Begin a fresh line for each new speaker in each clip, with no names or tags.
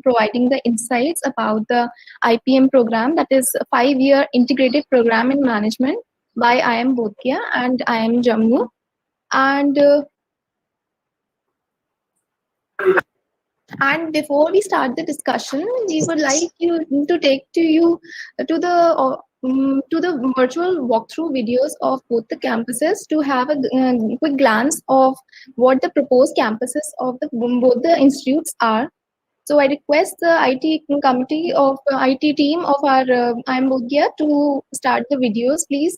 providing the insights about the IPM program, that is a 5-year integrated program in management by IIM Bodhgaya and IIM Jammu. And before we start the discussion, we would like you to take you to the virtual walkthrough videos of both the campuses to have a quick glance of what the proposed campuses of both the institutes are. So I request the IT committee of IT team of our IIM Bodhgaya to start the videos, please.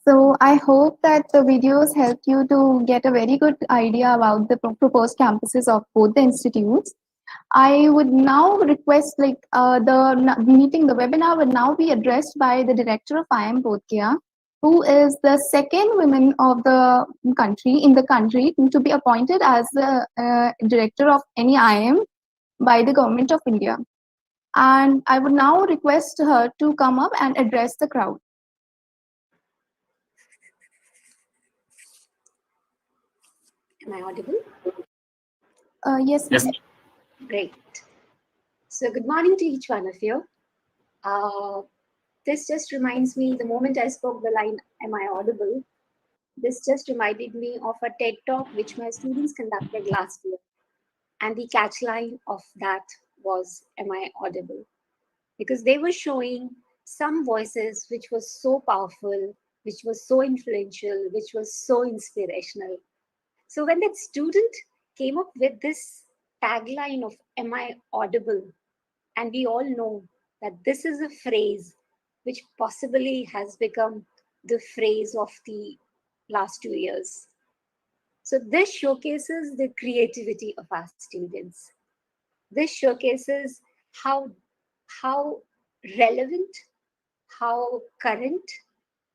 So I hope that the videos help you to get a very good idea about the proposed campuses of both the institutes. I would now request the webinar would now be addressed by the director of IIM Bodhgaya, who is the second woman of the country to be appointed as the director of any IIM by the government of India. And I would now request her to come up and address the crowd.
Am I audible?
Yes,
Yes.
Great. So good morning to each one of you. This just reminds me, the moment I spoke the line, am I audible? This just reminded me of a TED talk which my students conducted last year. And the catchline of that was, am I audible? Because they were showing some voices which was so powerful, which was so influential, which was so inspirational. So when that student came up with this tagline of, am I audible? And we all know that this is a phrase which possibly has become the phrase of the last 2 years. So this showcases the creativity of our students. This showcases how relevant, how current,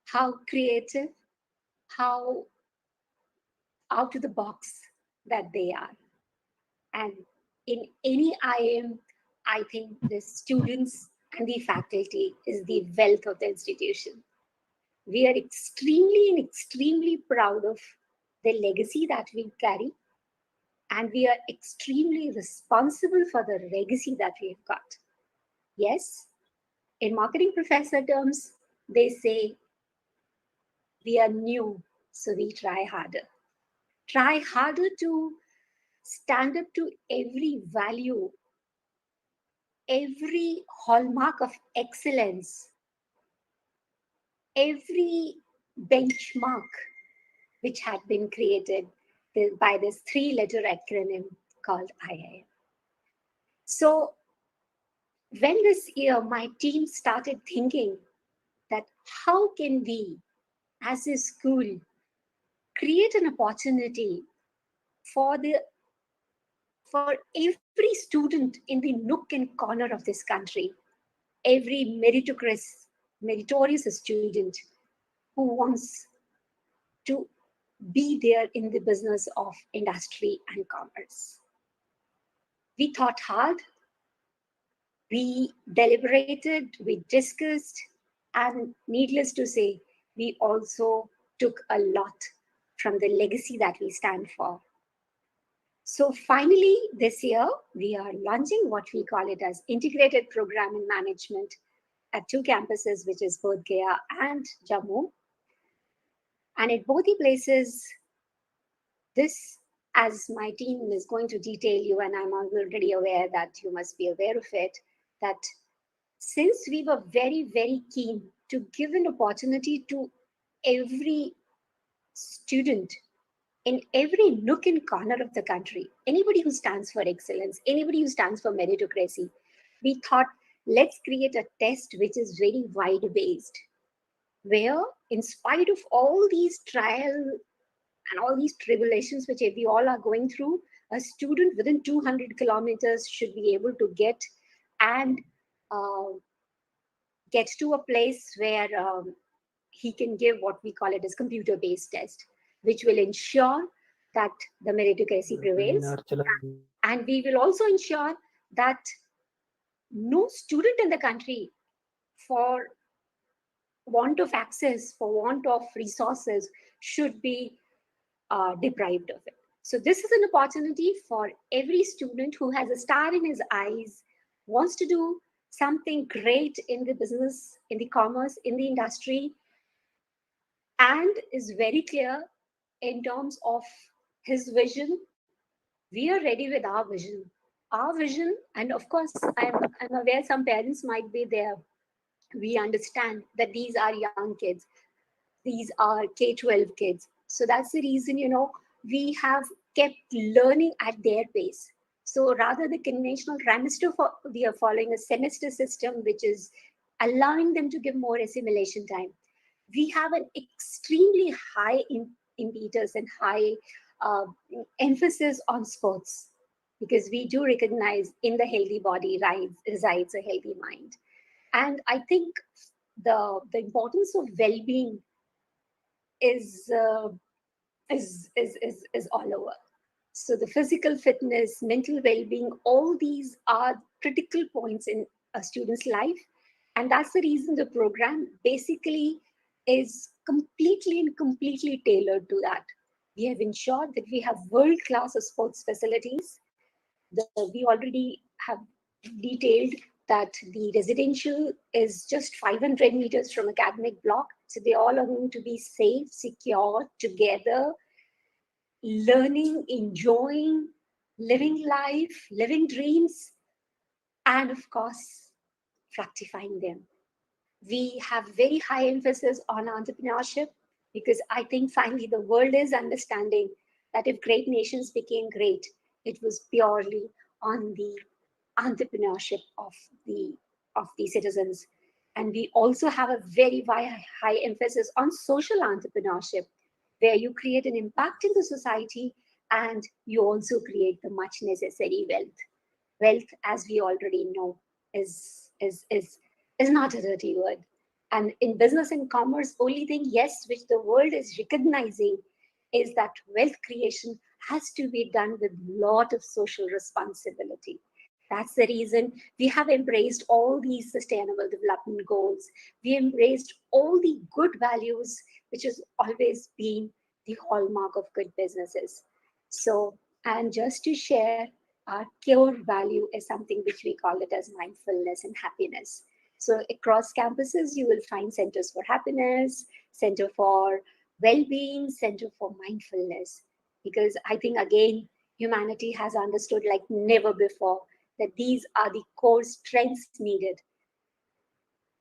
how creative, how out of the box that they are. And in any IIM, I think the students and the faculty is the wealth of the institution. We are extremely proud of the legacy that we carry, and we are extremely responsible for the legacy that we've got. Yes, in marketing professor terms, they say we are new, so we try harder. Try harder to stand up to every value, every hallmark of excellence, every benchmark which had been created by this 3-letter acronym called IIM. So when this year my team started thinking that how can we as a school create an opportunity for every student in the nook and corner of this country, every meritorious student who wants to be there in the business of industry and commerce. We thought hard, we deliberated, we discussed, and needless to say, we also took a lot from the legacy that we stand for. So finally, this year, we are launching what we call it as integrated program in management at 2 campuses, which is Bodh Gaya and Jammu. And at both the places, this, as my team is going to detail you, and I'm already aware that you must be aware of it, that since we were very keen to give an opportunity to every student in every nook and corner of the country, anybody who stands for excellence, anybody who stands for meritocracy, we thought, let's create a test which is very wide-based, where in spite of all these trials and all these tribulations which we all are going through, a student within 200 kilometers should be able to get to a place where he can give what we call it as computer-based test, which will ensure that the meritocracy prevails. And we will also ensure that no student in the country, for want of access, for want of resources, should be deprived of it. So this is an opportunity for every student who has a star in his eyes, wants to do something great in the business, in the commerce, in the industry, and is very clear in terms of his vision. We are ready with our vision. Our vision, and of course, I'm aware some parents might be there. We understand that these are young kids. These are K-12 kids. So that's the reason, we have kept learning at their pace. So rather the conventional trimester, we are following a semester system, which is allowing them to give more assimilation time. we have an extremely high impetus and high uh, emphasis on sports, because we do recognize in the healthy body resides a healthy mind. And I think the importance of well-being is, is all over. So the physical fitness, mental well-being, all these are critical points in a student's life. And that's the reason the program basically is completely tailored to that. We have ensured that we have world-class sports facilities. We already have detailed that the residential is just 500 meters from academic block. So they all are going to be safe, secure, together, learning, enjoying, living life, living dreams, and of course, fructifying them. We have very high emphasis on entrepreneurship, because I think finally the world is understanding that if great nations became great, it was purely on the entrepreneurship of the citizens. And we also have a very high emphasis on social entrepreneurship, where you create an impact in the society and you also create the much necessary wealth. Wealth, as we already know, is not a dirty word. And in business and commerce, only thing, yes, which the world is recognizing is that wealth creation has to be done with lot of social responsibility. That's the reason we have embraced all these sustainable development goals. We embraced all the good values, which has always been the hallmark of good businesses. So, and just to share, our core value is something which we call it as mindfulness and happiness. So across campuses, you will find centers for happiness, center for well-being, center for mindfulness. Because I think, again, humanity has understood like never before that these are the core strengths needed.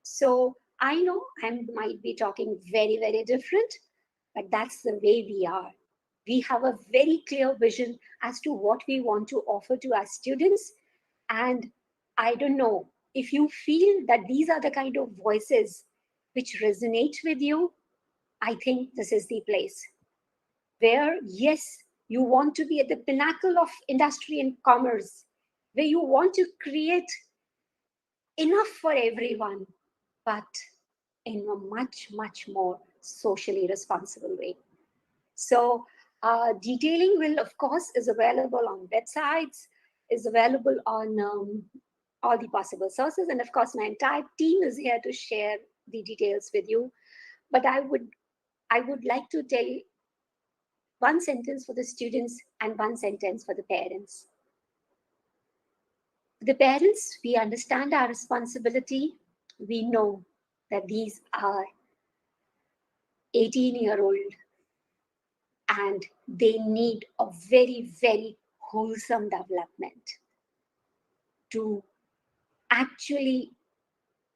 So I know I might be talking very different, but that's the way we are. We have a very clear vision as to what we want to offer to our students. And I don't know if you feel that these are the kind of voices which resonate with you. I think this is the place where, yes, you want to be at the pinnacle of industry and commerce, where you want to create enough for everyone, but in a much more socially responsible way. So detailing will, of course, is available on websites, is available on all the possible sources. And of course, my entire team is here to share the details with you. But I would like to tell one sentence for the students and one sentence for the parents. The parents, we understand our responsibility. We know that these are 18-year-old and they need a very wholesome development to actually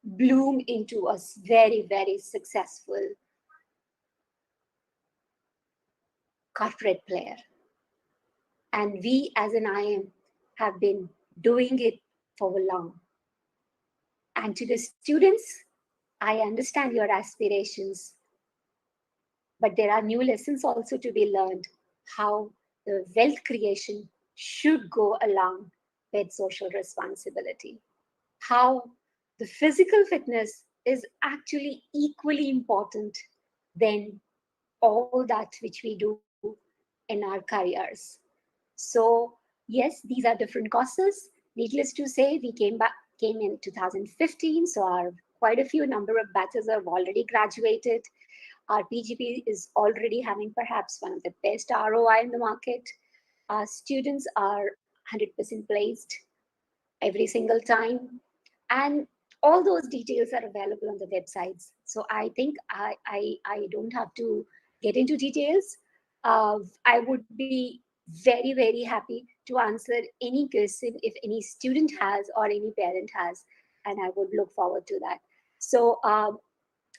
bloom into a very successful corporate player. And we as an IM have been doing it for long. And to the students, I understand your aspirations, but there are new lessons also to be learned, how the wealth creation should go along with social responsibility, how the physical fitness is actually equally important than all that which we do in our careers. So yes, these are different courses. Needless to say, we came in 2015, so our quite a few number of batches have already graduated. Our PGP is already having perhaps one of the best ROI in the market. Our students are 100% placed every single time. And all those details are available on the websites. So I think I don't have to get into details. I would be very happy to answer any question if any student has or any parent has, and I would look forward to that. So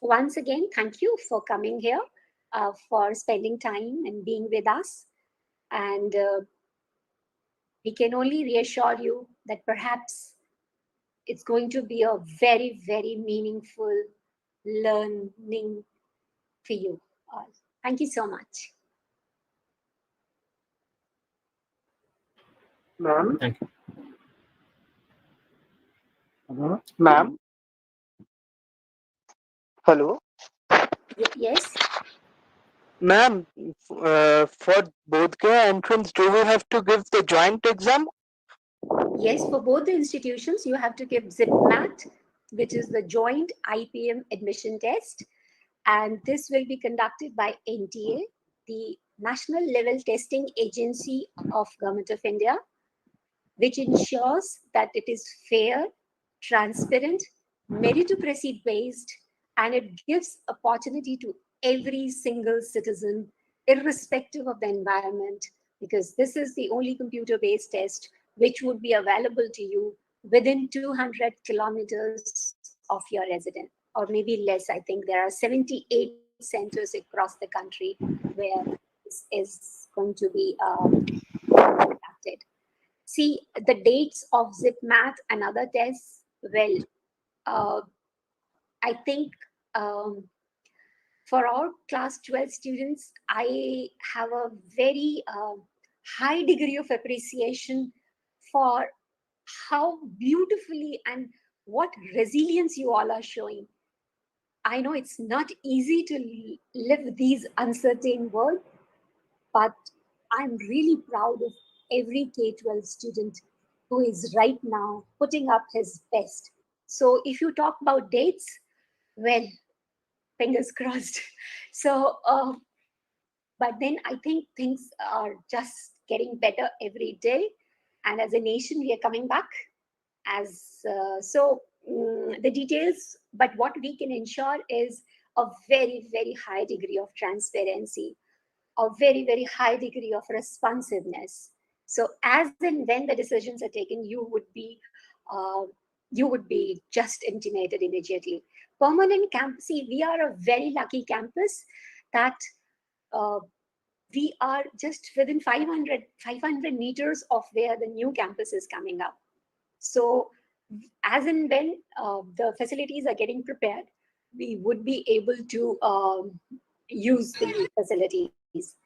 once again, thank you for coming here, for spending time and being with us. And we can only reassure you that perhaps it's going to be a very meaningful learning for you all. Thank you so much.
Ma'am?
Thank you.
Ma'am? Hello?
Yes.
Ma'am, for Bodhgaya entrance, do we have to give the joint exam?
Yes, for both the institutions, you have to give ZipMat, which is the joint IPM admission test. And this will be conducted by NTA, the National Level Testing Agency of Government of India, which ensures that it is fair, transparent, meritocracy based, and it gives opportunity to every single citizen, irrespective of the environment, because this is the only computer-based test which would be available to you within 200 kilometers of your residence, or maybe less. I think there are 78 centers across the country where this is going to be conducted. See, the dates of ZipMath and other tests, well, I think for our class 12 students, I have a very high degree of appreciation for how beautifully and what resilience you all are showing. I know it's not easy to live these uncertain world, but I'm really proud of every K-12 student who is right now putting up his best. So if you talk about dates, well, fingers crossed. So, but then I think things are just getting better every day. And as a nation, we are coming back the details, but what we can ensure is a very, very high degree of transparency, a very, very high degree of responsiveness. So as and when the decisions are taken, you would be just intimated immediately. Permanent campus, see, we are a very lucky campus that uh, we are just within 500 meters of where the new campus is coming up. So as and when the facilities are getting prepared, we would be able to use the facilities.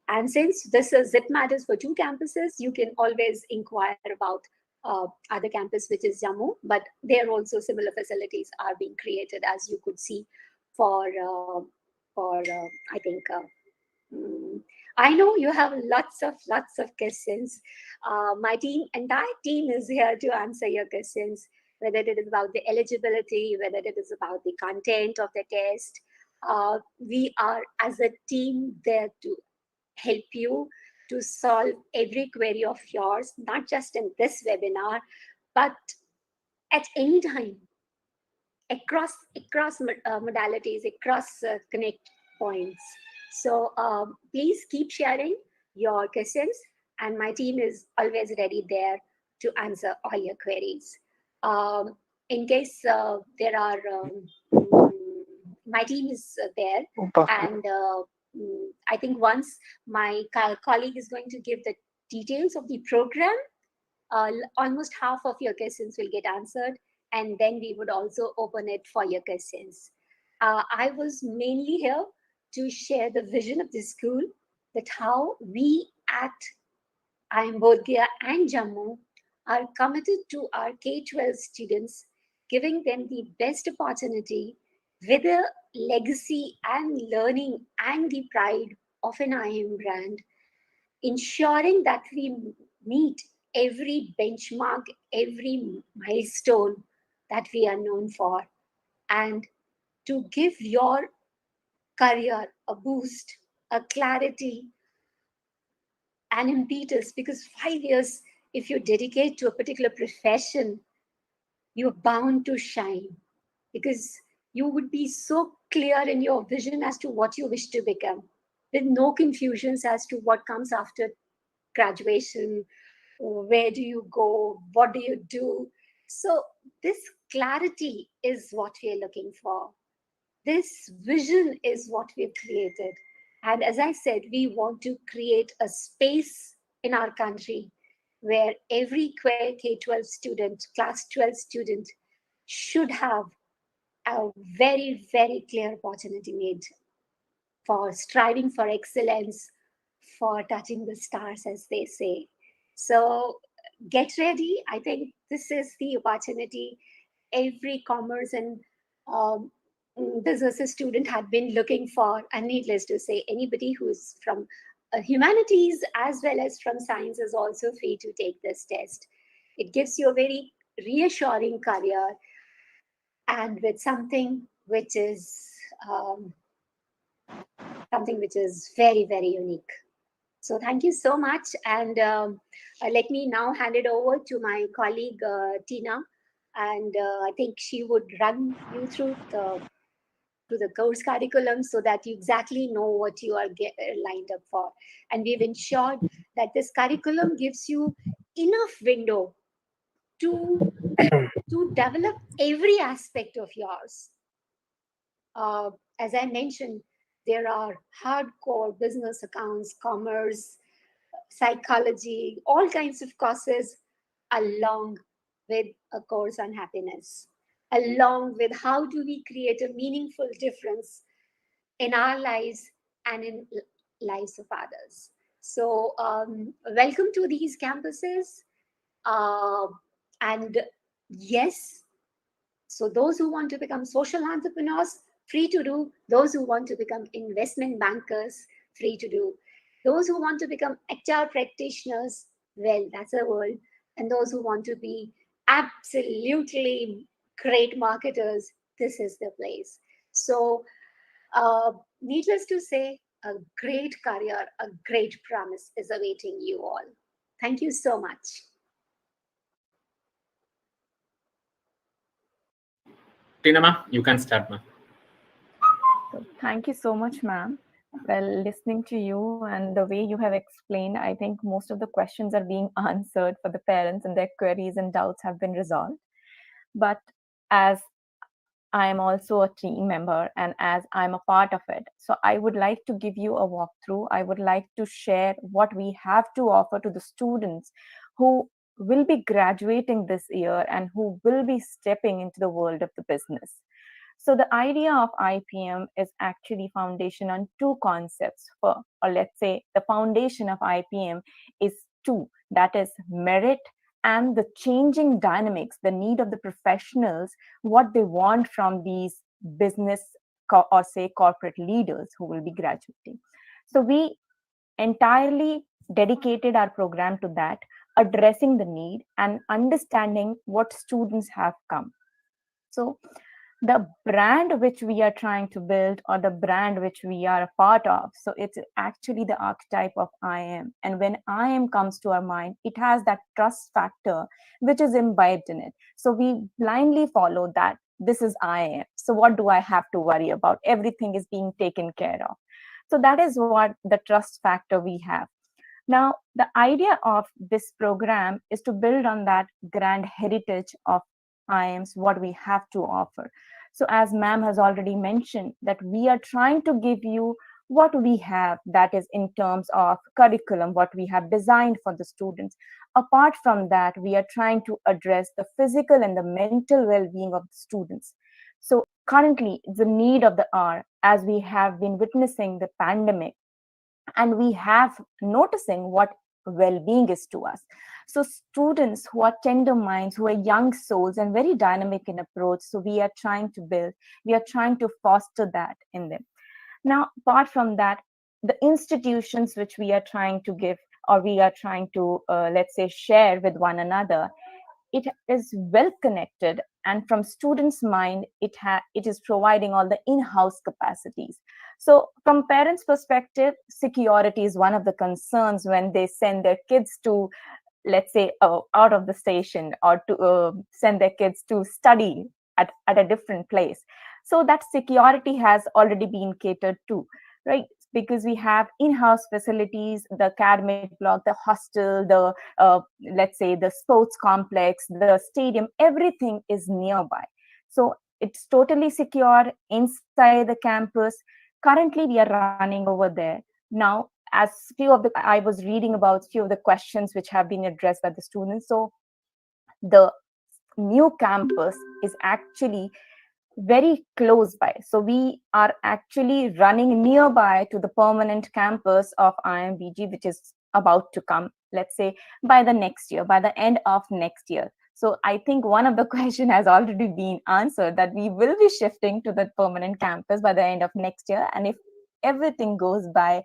And since this is ZipMat is for 2 campuses, you can always inquire about other campus, which is Jammu, but there also similar facilities are being created, as you could see for I think I know you have lots of questions. My entire team is here to answer your questions, whether it is about the eligibility, whether it is about the content of the test. We are as a team there to help you to solve every query of yours, not just in this webinar, but at any time across modalities, across connect points. So please keep sharing your questions, and my team is always ready there to answer all your queries. In case there are, my team is there, and I think once my colleague is going to give the details of the program, almost half of your questions will get answered, and then we would also open it for your questions. I was mainly here to share the vision of the school, that how we at IIM Bodhgaya and Jammu are committed to our K-12 students, giving them the best opportunity with a legacy and learning and the pride of an IIM brand, ensuring that we meet every benchmark, every milestone that we are known for, and to give your career a boost, a clarity, an impetus. Because 5 years, if you dedicate to a particular profession, you're bound to shine, because you would be so clear in your vision as to what you wish to become, with no confusions as to what comes after graduation. Where do you go? What do you do? So this clarity is what we are looking for. This vision is what we've created. And as I said, we want to create a space in our country where every K-12 student, class 12 student, should have a very, very clear opportunity made for striving for excellence, for touching the stars, as they say. So get ready. I think this is the opportunity every commerce and um, business student had been looking for. And needless to say, anybody who's from humanities as well as from science is also free to take this test. It gives you a very reassuring career, and with um, something which is very, very unique. So thank you so much. And let me now hand it over to my colleague, Tina. And I think she would run you through the course curriculum so that you exactly know what you are lined up for. And we've ensured that this curriculum gives you enough window to, to develop every aspect of yours. As I mentioned, there are hardcore business accounts, commerce, psychology, all kinds of courses, along with a course on happiness, along with how do we create a meaningful difference in our lives and in lives of others. So welcome to these campuses. Uh, and yes, so those who want to become social entrepreneurs, free to do. Those who want to become investment bankers, free to do. Those who want to become HR practitioners, well, that's a world. And those who want to be absolutely great marketers, this is the place. So, needless to say, a great career, a great promise is awaiting you all. Thank you so much.
Tina ma, you can start ma.
So thank you so much, ma'am. Well, listening to you and the way you have explained, I think most of the questions are being answered for the parents and their queries and doubts have been resolved. But as I am also a team member and as I'm a part of it, so I would like to give you a walkthrough. I would like to share what we have to offer to the students who will be graduating this year and who will be stepping into the world of the business. So the idea of IPM is actually foundation on two concepts. Or let's say the foundation of IPM is two, that is merit and the changing dynamics, the need of the professionals, what they want from these business or say corporate leaders who will be graduating. So we entirely dedicated our program to that, addressing the need and understanding what students have come. So the brand which we are trying to build or the brand which we are a part of, so it's actually the archetype of I am. And when I am comes to our mind, it has that trust factor which is imbibed in it. So we blindly follow that this is I am, so what do I have to worry about? Everything is being taken care of. So that is what the trust factor we have. Now, the idea of this program is to build on that grand heritage of IAMS, what we have to offer. So as ma'am has already mentioned, that we are trying to give you what we have, that is in terms of curriculum, what we have designed for the students. Apart from that, we are trying to address the physical and the mental well-being of the students. So currently, the need of the hour, as we have been witnessing the pandemic, and we have noticing what well-being is to us. So students who are tender minds, who are young souls and very dynamic in approach, so we are trying to build, we are trying to foster that in them. Now, apart from that, the institutions which we are trying to give or we are trying to, let's say, share with one another, it is well connected, and from students' mind, it is providing all the in-house capacities. So from parents' perspective, security is one of the concerns when they send their kids to, let's say, out of the station, or to send their kids to study at a different place. So that security has already been catered to, right? Because we have in-house facilities, the academic block, the hostel, the let's say the sports complex, the stadium, everything is nearby. So it's totally secure inside the campus. Currently, we are running over there. Now, as I was reading about few of the questions which have been addressed by the students. So the new campus is actually very close by. So we are actually running nearby to the permanent campus of IMBG, which is about to come, let's say, by the next year, by the end of next year. So I think one of the question has already been answered, that we will be shifting to the permanent campus by the end of next year. And if everything goes by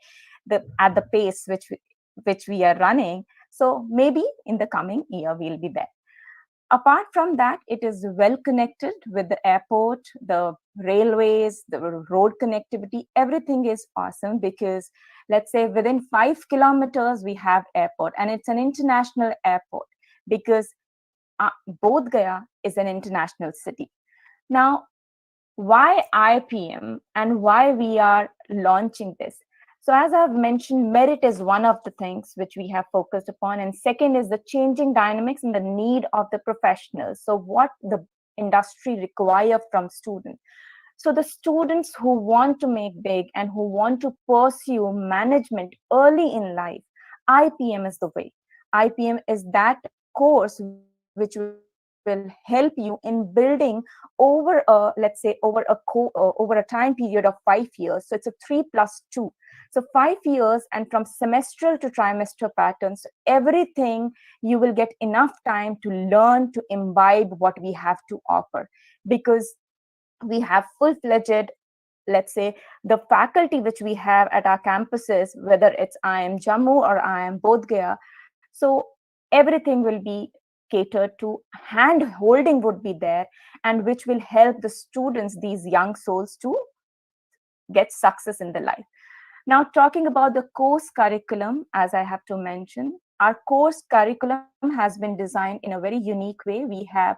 at the pace which we are running, so maybe in the coming year we'll be there. Apart from that, it is well connected with the airport, the railways, the road connectivity. Everything is awesome because, let's say, within 5 kilometers we have airport, and it's an international airport because Bodh Gaya is an international city. Now, why IPM and why we are launching this? So as I've mentioned, merit is one of the things which we have focused upon. And second is the changing dynamics and the need of the professionals. So what the industry require from students. So the students who want to make big and who want to pursue management early in life, IPM is the way. IPM is that course which will help you in building over a, let's say, over a time period of 5 years. So it's a 3+2. So 5 years, and from semestral to trimester patterns, everything you will get enough time to learn, to imbibe what we have to offer, because we have full-fledged, let's say, the faculty which we have at our campuses, whether it's IIM Jammu or IIM Bodh Gaya. So everything will be catered to, hand holding would be there, and which will help the students, these young souls, to get success in the life. Now, talking about the course curriculum, as I have to mention, our course curriculum has been designed in a very unique way. We have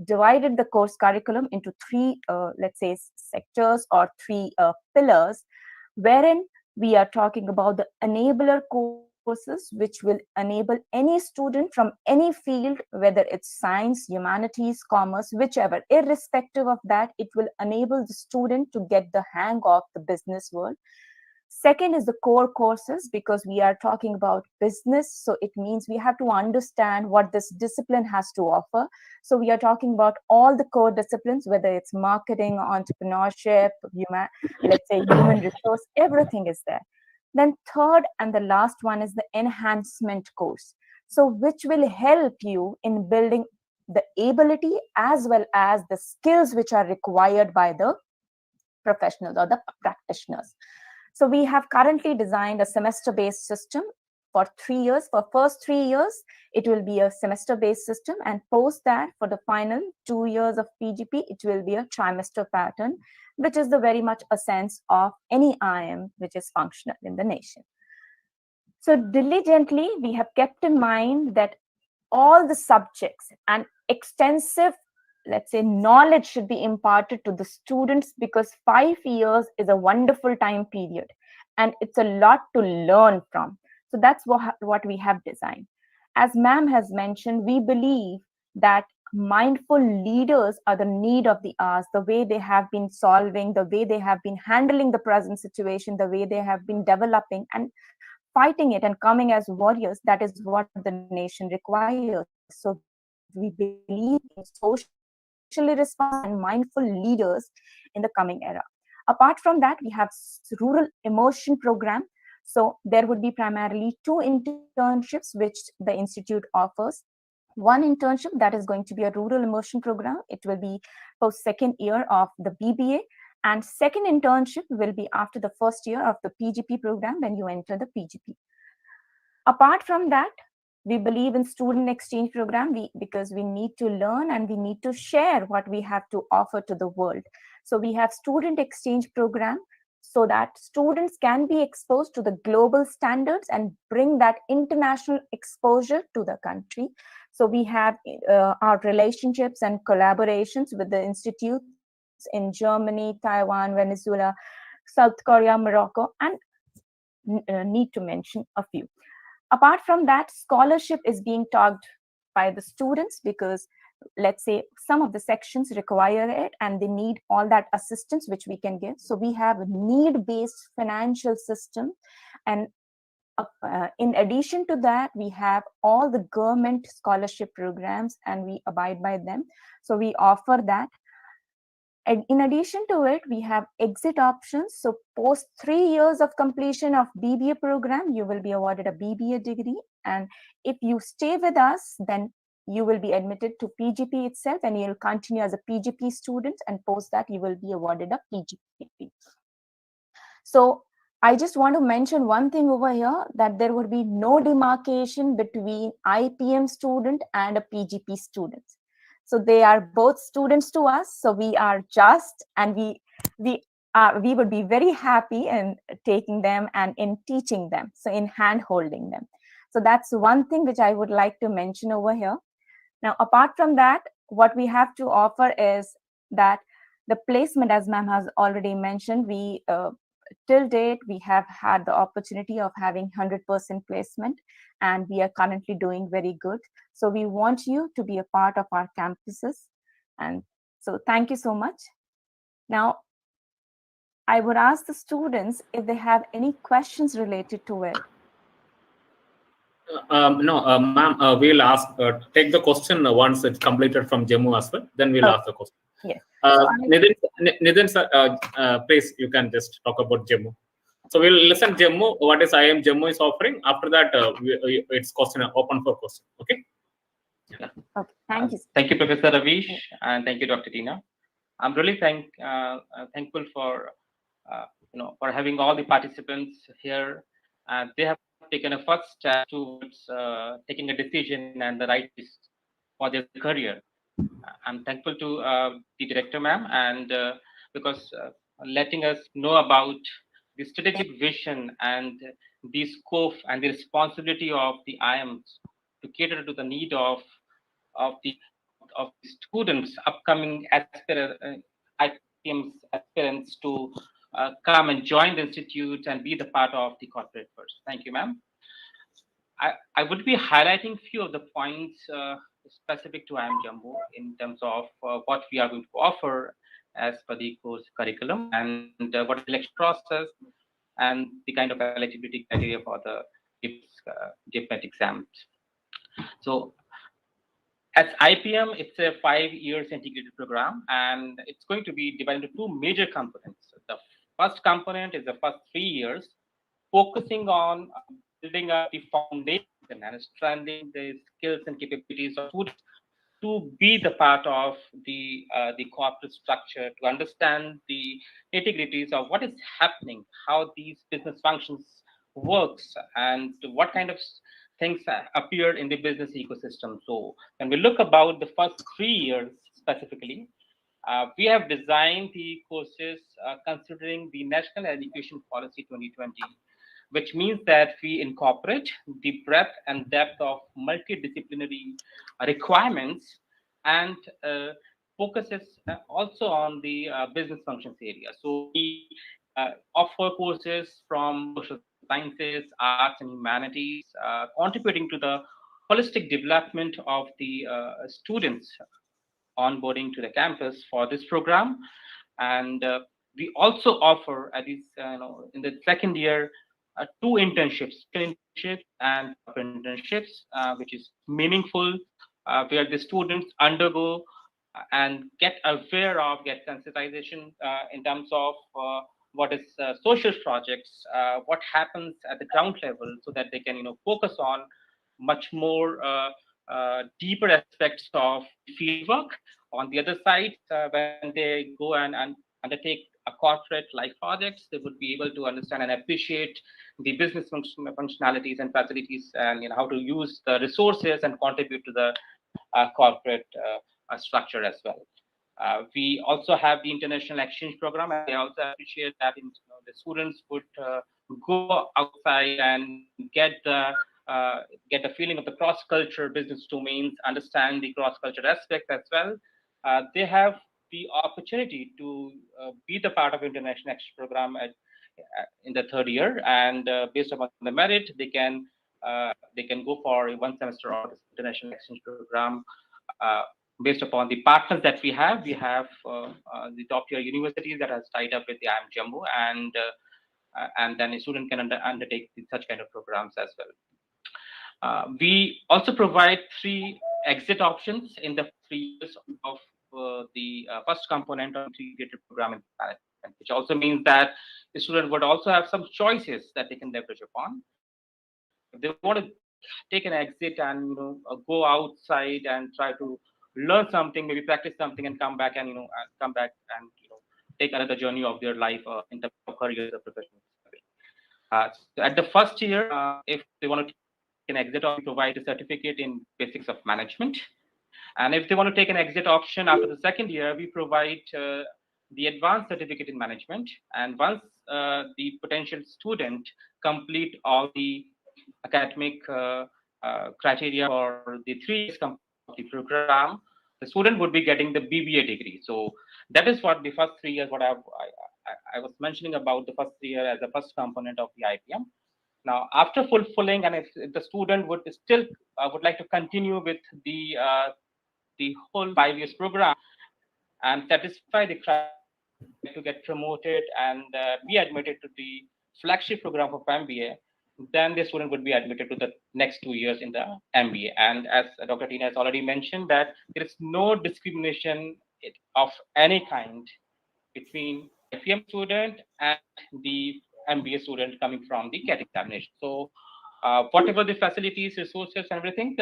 divided the course curriculum into three, let's say, sectors or three pillars, wherein we are talking about the enabler courses, which will enable any student from any field, whether it's science, humanities, commerce, whichever. Irrespective of that, it will enable the student to get the hang of the business world. Second is the core courses, because we are talking about business. So it means we have to understand what this discipline has to offer. So we are talking about all the core disciplines, whether it's marketing, entrepreneurship, let's say human resource, everything is there. Then third and the last one is the enhancement course. So which will help you in building the ability as well as the skills which are required by the professionals or the practitioners. So we have currently designed a semester-based system for 3 years. For first 3 years, it will be a semester-based system, and post that, for the final 2 years of PGP, it will be a trimester pattern, which is the very much a sense of any IIM which is functional in the nation. So diligently, we have kept in mind that all the subjects and extensive, let's say, knowledge should be imparted to the students, because 5 years is a wonderful time period and it's a lot to learn from. So that's what we have designed. As ma'am has mentioned, we believe that mindful leaders are the need of the hours, the way they have been solving, the way they have been handling the present situation, the way they have been developing and fighting it and coming as warriors. That is what the nation requires. So we believe in socially responsible and mindful leaders in the coming era. Apart from that, we have rural immersion program. So there would be primarily 2 internships which the institute offers. One internship that is going to be a rural immersion program. It will be post second year of the BBA, and second internship will be after the first year of the PGP program when you enter the PGP. Apart from that, we believe in student exchange program because we need to learn and we need to share what we have to offer to the world. So we have student exchange program so that students can be exposed to the global standards and bring that international exposure to the country. So we have our relationships and collaborations with the institutes in Germany, Taiwan, Venezuela, South Korea, Morocco, and need to mention a few. Apart from that, scholarship is being talked by the students because, let's say, some of the sections require it and they need all that assistance which we can give. So we have a need-based financial system, and in addition to that, we have all the government scholarship programs and we abide by them. So we offer that. And in addition to it, we have exit options. So post 3 years of completion of BBA program, you will be awarded a BBA degree. And if you stay with us, then you will be admitted to PGP itself, and you'll continue as a PGP student, and post that you will be awarded a PGP. So I just want to mention one thing over here, that there would be no demarcation between IPM student and a PGP student. So they are both students to us. So we are just, and we would be very happy in taking them and in teaching them, so in hand holding them. So that's one thing which I would like to mention over here. Now, apart from that, what we have to offer is that the placement, as ma'am has already mentioned, we till date we have had the opportunity of having 100% placement, and we are currently doing very good. So we want you to be a part of our campuses, and so thank you so much. Now, I would ask the students if they have any questions related to it.
No, ma'am, we'll ask, take the question once it's completed from Jammu as well. Then we'll ask the question.
Yes.
Nitin, sir, please, you can just talk about Jammu. So we'll listen Jammu, what is IIM Jammu is offering. After that, it's question open for question. Okay.
Yeah. Okay. Thank you.
Thank you, Professor Ravish, and thank you, Dr. Tina. I'm really thankful for for having all the participants here. They have taken a first step towards taking a decision and the right for their career. I'm thankful to the director, ma'am, and because letting us know about the strategic vision and the scope and the responsibility of the IIMs to cater to the need of the students, upcoming IPM aspirants to come and join the institute and be the part of the corporate first. Thank you, ma'am. I would be highlighting few of the points specific to IIM Jammu in terms of what we are going to offer as per the course curriculum, and what is the selection process and the kind of eligibility criteria for the GPET exams. So as IPM, it's a 5 years integrated program, and it's going to be divided into two major components. The first component is the first 3 years, focusing on building up the foundation and strengthening the skills and capabilities of students to be the part of the corporate structure, to understand the nitty-gritties of what is happening, how these business functions works, and what kind of things appear in the business ecosystem. So when we look about the first 3 years specifically, we have designed the courses considering the National Education Policy 2020, which means that we incorporate the breadth and depth of multidisciplinary requirements, and focuses also on the business functions area. So we offer courses from social sciences, arts, and humanities, contributing to the holistic development of the students onboarding to the campus for this program. And we also offer at least in the second year 2 internships and internships, which is meaningful, where the students undergo and get aware of, get sensitization in terms of what is social projects, what happens at the ground level, so that they can focus on much more deeper aspects of fieldwork. On the other side, when they go and undertake a corporate life projects, they would be able to understand and appreciate the business functionalities and facilities, and how to use the resources and contribute to the corporate structure as well. We also have the international exchange program, and I also appreciate that the students would go outside and get the feeling of the cross-culture business domains, understand the cross-culture aspect as well. They have the opportunity to be the part of international exchange program in the third year, and based upon the merit, they can go for a 1 semester of international exchange program. Based upon the partners that we have the top tier universities that has tied up with the IIM Jammu, and then a student can undertake such kind of programs as well. We also provide 3 exit options in the 3 years of the first component of integrated programming management, which also means that the student would also have some choices that they can leverage upon. If they want to take an exit and go outside and try to learn something, maybe practice something, and come back and come back and take another journey of their life in terms of careers or professional. So at the first year, if they want to take an exit, we provide a certificate in basics of management. And if they want to take an exit option after the second year, we provide the advanced certificate in management. And once the potential student complete all the academic criteria for the 3 years of the program, the student would be getting the BBA degree. So that is what the first 3 years, what I was mentioning about the first year as the first component of the IPM. Now, after fulfilling, and if the student would still would like to continue with the whole 5 years program and satisfy the criteria to get promoted and be admitted to the flagship program of MBA, then the student would be admitted to the next 2 years in the MBA. And as Dr. Tina has already mentioned, that there is no discrimination of any kind between IPM student and the MBA student coming from the CAT examination. So whatever the facilities, resources, and everything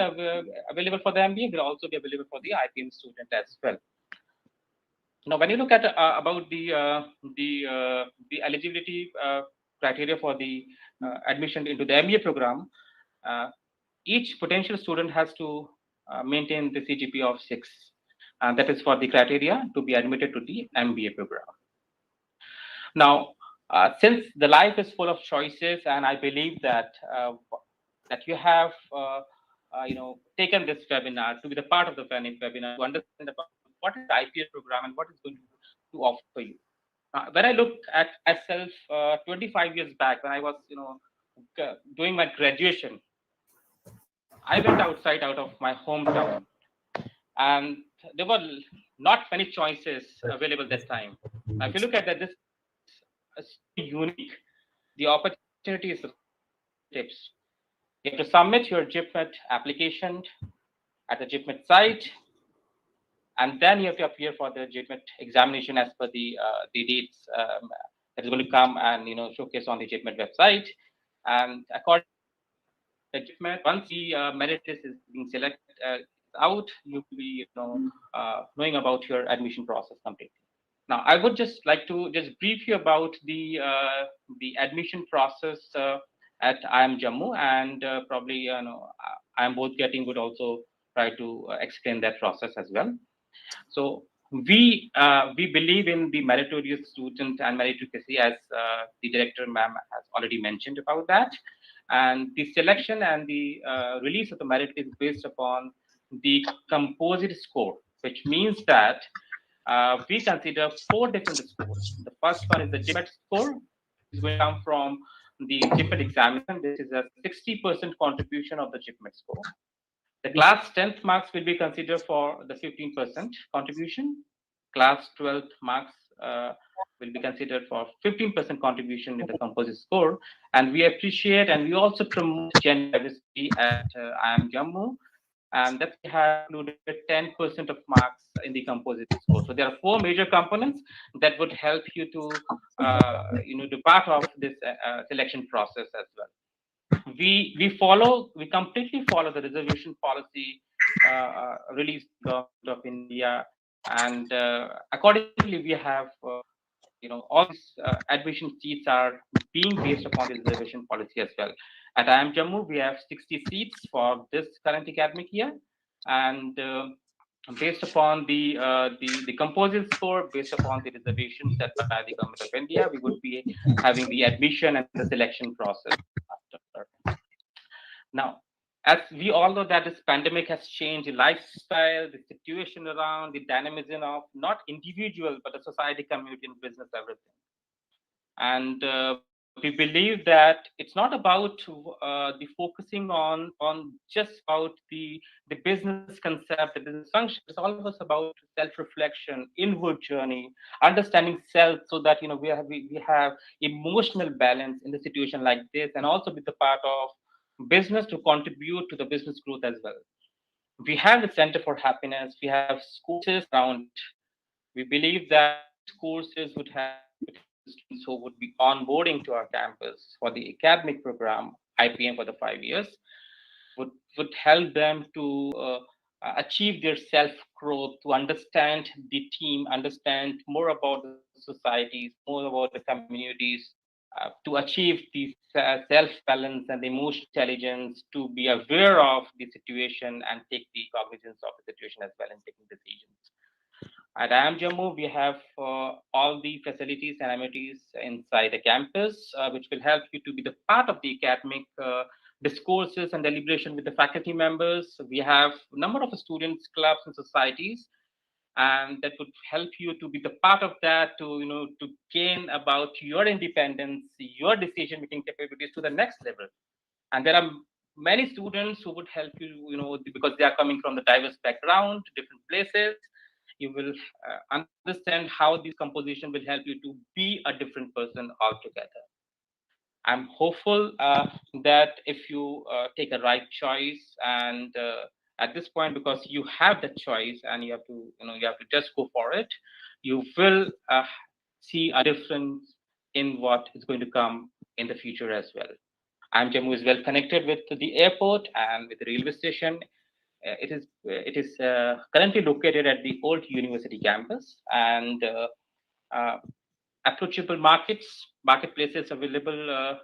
available for the MBA will also be available for the IPM student as well. Now, when you look at about the eligibility criteria for the admission into the MBA program, each potential student has to maintain the CGPA of 6, and that is for the criteria to be admitted to the MBA program. Now, since the life is full of choices, and I believe that that you have taken this webinar to be the part of the webinar to understand about what is the IPM program and what is going to offer you. When I look at myself 25 years back, when I was doing my graduation, I went outside out of my hometown, and there were not many choices available that time. Now, if you look at that, this is unique. The opportunity is tips. You have to submit your GIPMET application at the GIPMET site, and then you have to appear for the GIPMET examination as per the dates that is going to come and showcase on the GIPMET website. And according to the GIPMET, once the merit list is being selected out, you will be knowing about your admission process completely. Now, I would just like to brief you about the admission process at IIM Jammu, and probably IIM Both Getting would also try to explain that process as well. So we believe in the meritorious student and meritocracy, as the director ma'am has already mentioned about that. And the selection and the release of the merit is based upon the composite score, which means that we consider 4 different scores. The first one is the GIPMET score, which is going to come from the GIPMET examination. This is a 60% contribution of the GIPMET score. The class 10th marks will be considered for the 15% contribution. Class 12th marks will be considered for 15% contribution in the composite score. And we appreciate and we also promote gender diversity at IIM Jammu. And that we have included 10% of marks in the composite score. So there are 4 major components that would help you to, do part of this selection process as well. We completely follow the reservation policy released by the Government of India, and accordingly we have all these admission seats are being based upon the reservation policy as well. At IIM Jammu, we have 60 seats for this current academic year, and based upon the composite score, based upon the reservations set by the Government of India, we would be having the admission and the selection process after. Now, as we all know that this pandemic has changed the lifestyle, the situation around, the dynamism of not individual, but the society, community, and business, everything. And we believe that it's not about the focusing on just about the business concept, the business function. It's all of us about self-reflection, inward journey, understanding self, so that we have emotional balance in the situation like this, and also be the part of business to contribute to the business growth as well. We have the Center for Happiness. We have courses around it. We believe that courses would have students who would be onboarding to our campus for the academic program, IPM for the 5 years, would help them to achieve their self-growth, to understand the team, understand more about the societies, more about the communities, to achieve the self-balance and the emotional intelligence, to be aware of the situation and take the cognizance of the situation as well in taking decisions. At IIM Jammu, we have all the facilities and amenities inside the campus, which will help you to be the part of the academic discourses and deliberation with the faculty members. We have a number of students, clubs, and societies, and that would help you to be the part of that, to gain about your independence, your decision-making capabilities to the next level. And there are many students who would help you, because they are coming from the diverse background, different places. You will understand how this composition will help you to be a different person altogether. I'm hopeful that if you take a right choice, and at this point, because you have the choice and you have to just go for it, you will see a difference in what is going to come in the future as well. IIM Jammu is well connected with the airport and with the railway station. It is currently located at the old university campus, and approachable marketplaces available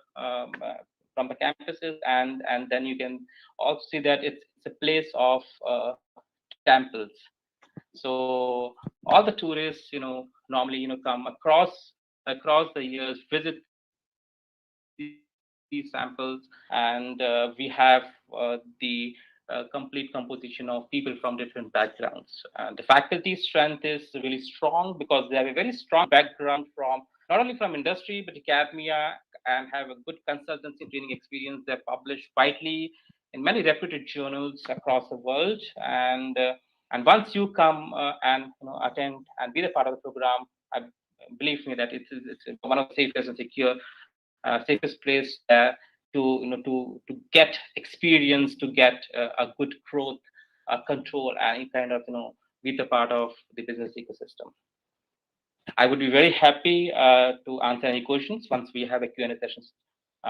from the campuses, and then you can also see that it's a place of temples. So all the tourists, normally come across the years, visit these samples, and we have the complete composition of people from different backgrounds. The faculty strength is really strong because they have a very strong background from not only from industry but academia, and have a good consultancy training experience. They're published widely in many reputed journals across the world, and once you come and attend and be the part of the program, I believe me that it's one of the safest and safest place to get experience, to get a good growth, control, and kind of be the part of the business ecosystem. I would be very happy to answer any questions once we have a Q&A session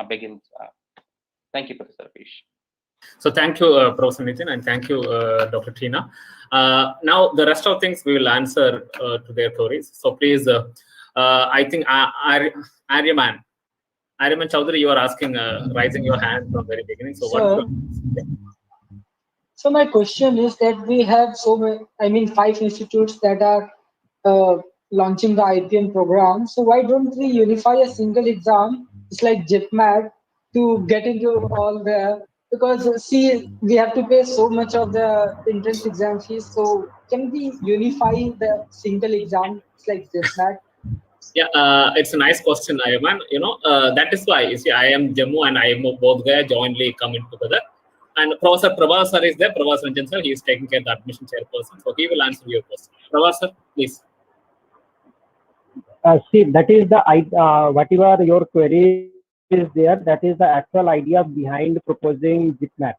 begins. Thank you, Professor Apish.
So thank you, Professor Nitin, and thank you, Dr. Tina. Now the rest of things we will answer to their queries. So please, I think Aryaman Chowdhury, you are asking, raising your hand from very beginning. So what?
So my question is that we have 5 institutes that are launching the IPM program. So why don't we unify a single exam? It's like JIPMAT to get into all there. Because see, we have to pay so much of the entrance exam fees. So can we unify the single exam? It's like JIPMAT.
Yeah, it's a nice question, Ayman. That is why you see IIM Jammu and IIM both there jointly coming together. And Professor Prabhasar is there. Prabhasar Ranjan sir, he is taking care of the admission chairperson, so he will answer your question. Prabhasar, please.
See, that is the whatever your query is there. That is the actual idea behind proposing JIPMAT,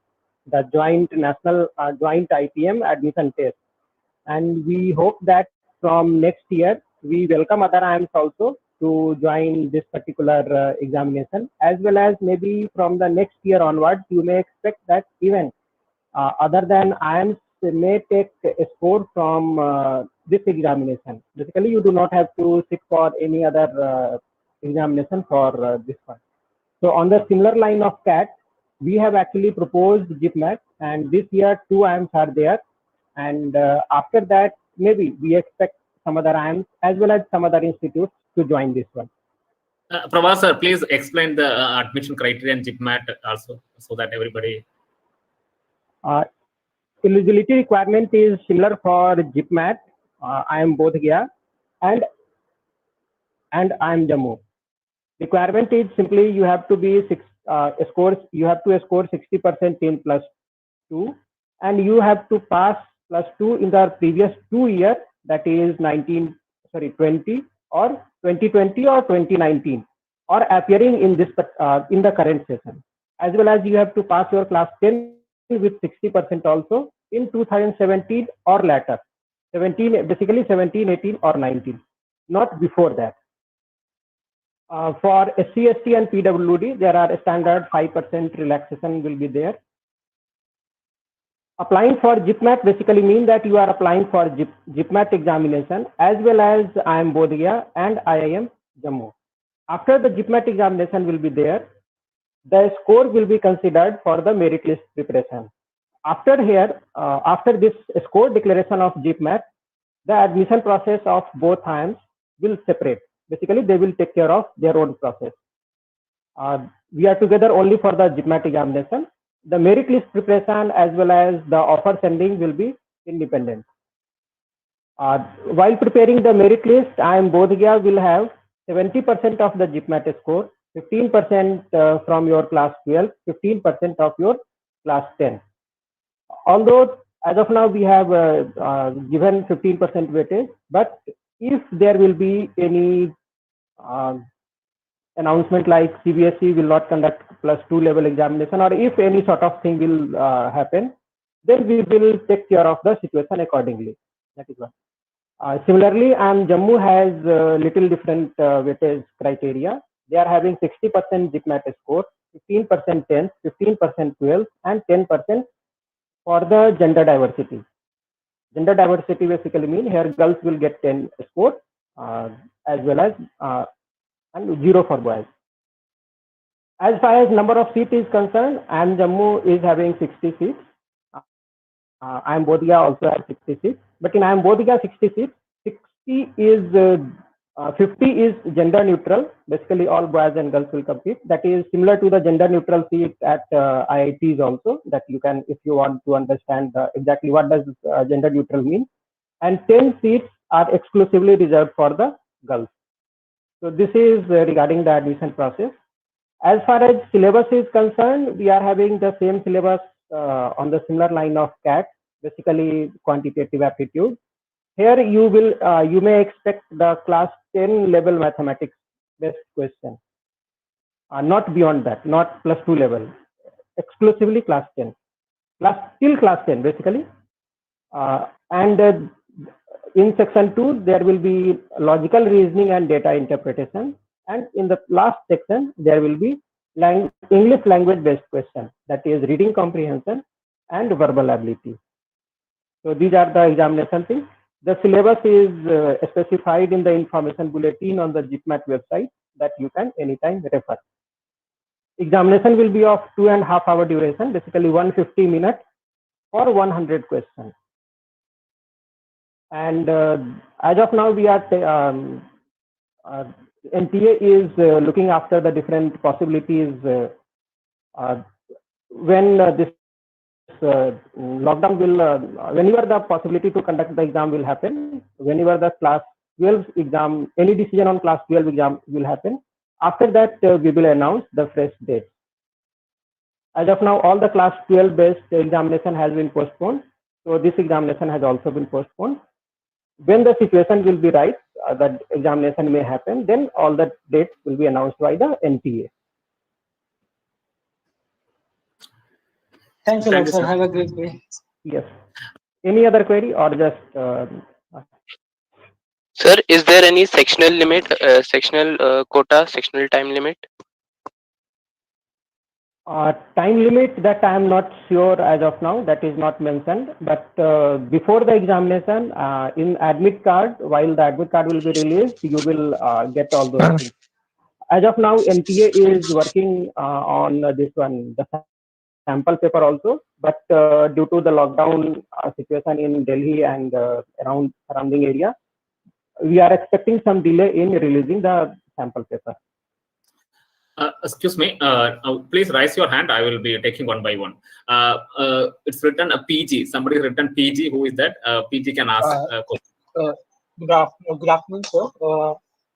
the joint IPM admission test. And we hope that from next year we welcome other IIMs also to join this particular examination, as well as maybe from the next year onwards you may expect that even other than IIMs may take a score from this examination. Basically, you do not have to sit for any other examination for this one. So on the similar line of CAT, we have actually proposed JIPMAT, and this year 2 IIMs are there. And after that, maybe we expect some other IIMs as well as some other institutes to join this one.
Prabhasar, please explain the admission criteria in JIPMAT also, so that everybody.
Eligibility requirement is similar for JIPMAT, IIM Bodh Gaya, and IIM Jammu. Requirement is simply you have to be score 60% in +2, and you have to pass +2 in the previous 2 years, that is 20 or 2020 or 2019, or appearing in this in the current session, as well as you have to pass your class 10 with 60% also in 2017 or later. 17, basically 17, 18 or 19, not before that. For SC, ST and PWD, there are a standard 5% relaxation will be there. Applying for GIPMAT basically means that you are applying for GIPMAT examination as well as IIM Bodh Gaya and IIM Jammu. After the GIPMAT examination will be there, the score will be considered for the merit list preparation. After this score declaration of GIPMAT, the admission process of both IIMs will separate. Basically, they will take care of their own process. We are together only for the GIPMAT examination. The merit list preparation as well as the offer sending will be independent. While preparing the merit list, IIM Bodh Gaya will have 70% of the GIPMAT score, 15% from your class 12, 15% of your class 10. Although as of now we have given 15% weightage, but if there will be any announcement like CBSE will not conduct +2 level examination, or if any sort of thing will happen, then we will take care of the situation accordingly. That is one. Similarly, IIM Jammu has little different weightage criteria. They are having 60% GIPMAT score, 15% 10th, 15% 12th, and 10% for the gender diversity. Gender diversity basically means here girls will get 10 score as well as and 0 for boys. As far as number of seats is concerned, IIM Jammu is having 60 seats. IIM Bodh Gaya also has 60 seats. But in IIM Bodh Gaya 60 seats, 60 is 50 is gender neutral. Basically, all boys and girls will compete. That is similar to the gender neutral seat at IITs also. That you can, if you want to understand exactly what does gender neutral mean. And 10 seats are exclusively reserved for the girls. So this is regarding the admission process. As far as syllabus is concerned, we are having the same syllabus on the similar line of CAT, basically quantitative aptitude. Here you will you may expect the class 10 level mathematics based question, not beyond that, not +2 level, exclusively class 10, till class 10 basically. And in section 2 there will be logical reasoning and data interpretation, and in the last section there will be English language based question, that is reading comprehension and verbal ability. So these are the examination things. The syllabus is specified in the information bulletin on the GIPMAT website that you can anytime refer. Examination will be of 2.5 hour duration, basically 150 minutes for 100 questions. And as of now, we are NTA is looking after the different possibilities when this lockdown will, whenever the possibility to conduct the exam will happen, whenever the class 12 exam, any decision on class 12 exam will happen. After that, we will announce the fresh date. As of now, all the class 12 based examination has been postponed. So this examination has also been postponed. When the situation will be right, that examination may happen, then all the dates will be announced by the NTA.
Thanks a lot, sir. Have a great day.
Yes. Any other query or just?
Sir, is there any sectional limit, sectional quota, sectional time limit?
Time limit, that I am not sure as of now. That is not mentioned. But before the examination, in admit card, while the admit card will be released, you will get all those things. As of now, NTA is working on this one, the sample paper also, but due to the lockdown situation in Delhi and surrounding area, we are expecting some delay in releasing the sample paper.
Excuse me, please raise your hand. I will be taking one by one. It's written a PG. Somebody written PG. Who is that? PG can ask a question.
Good afternoon, sir.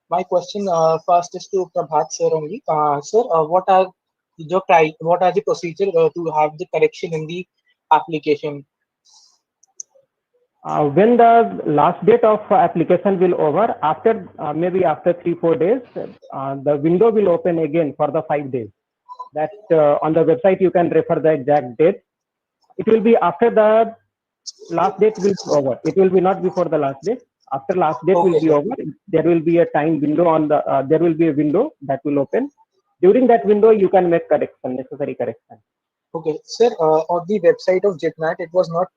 My question first is to Prabhat sir only. Sir, what are the procedure to have the correction in the application?
When the last date of application will over, after maybe after 3-4 days, the window will open again for the 5 days. That on the website you can refer the exact date. It will be after the last date will be over. It will be not before the last date. After last date will be over, there will be a time window on the. There will be a window that will open. During that window, you can make necessary correction.
Okay, sir. On the website of JITMAT, it was not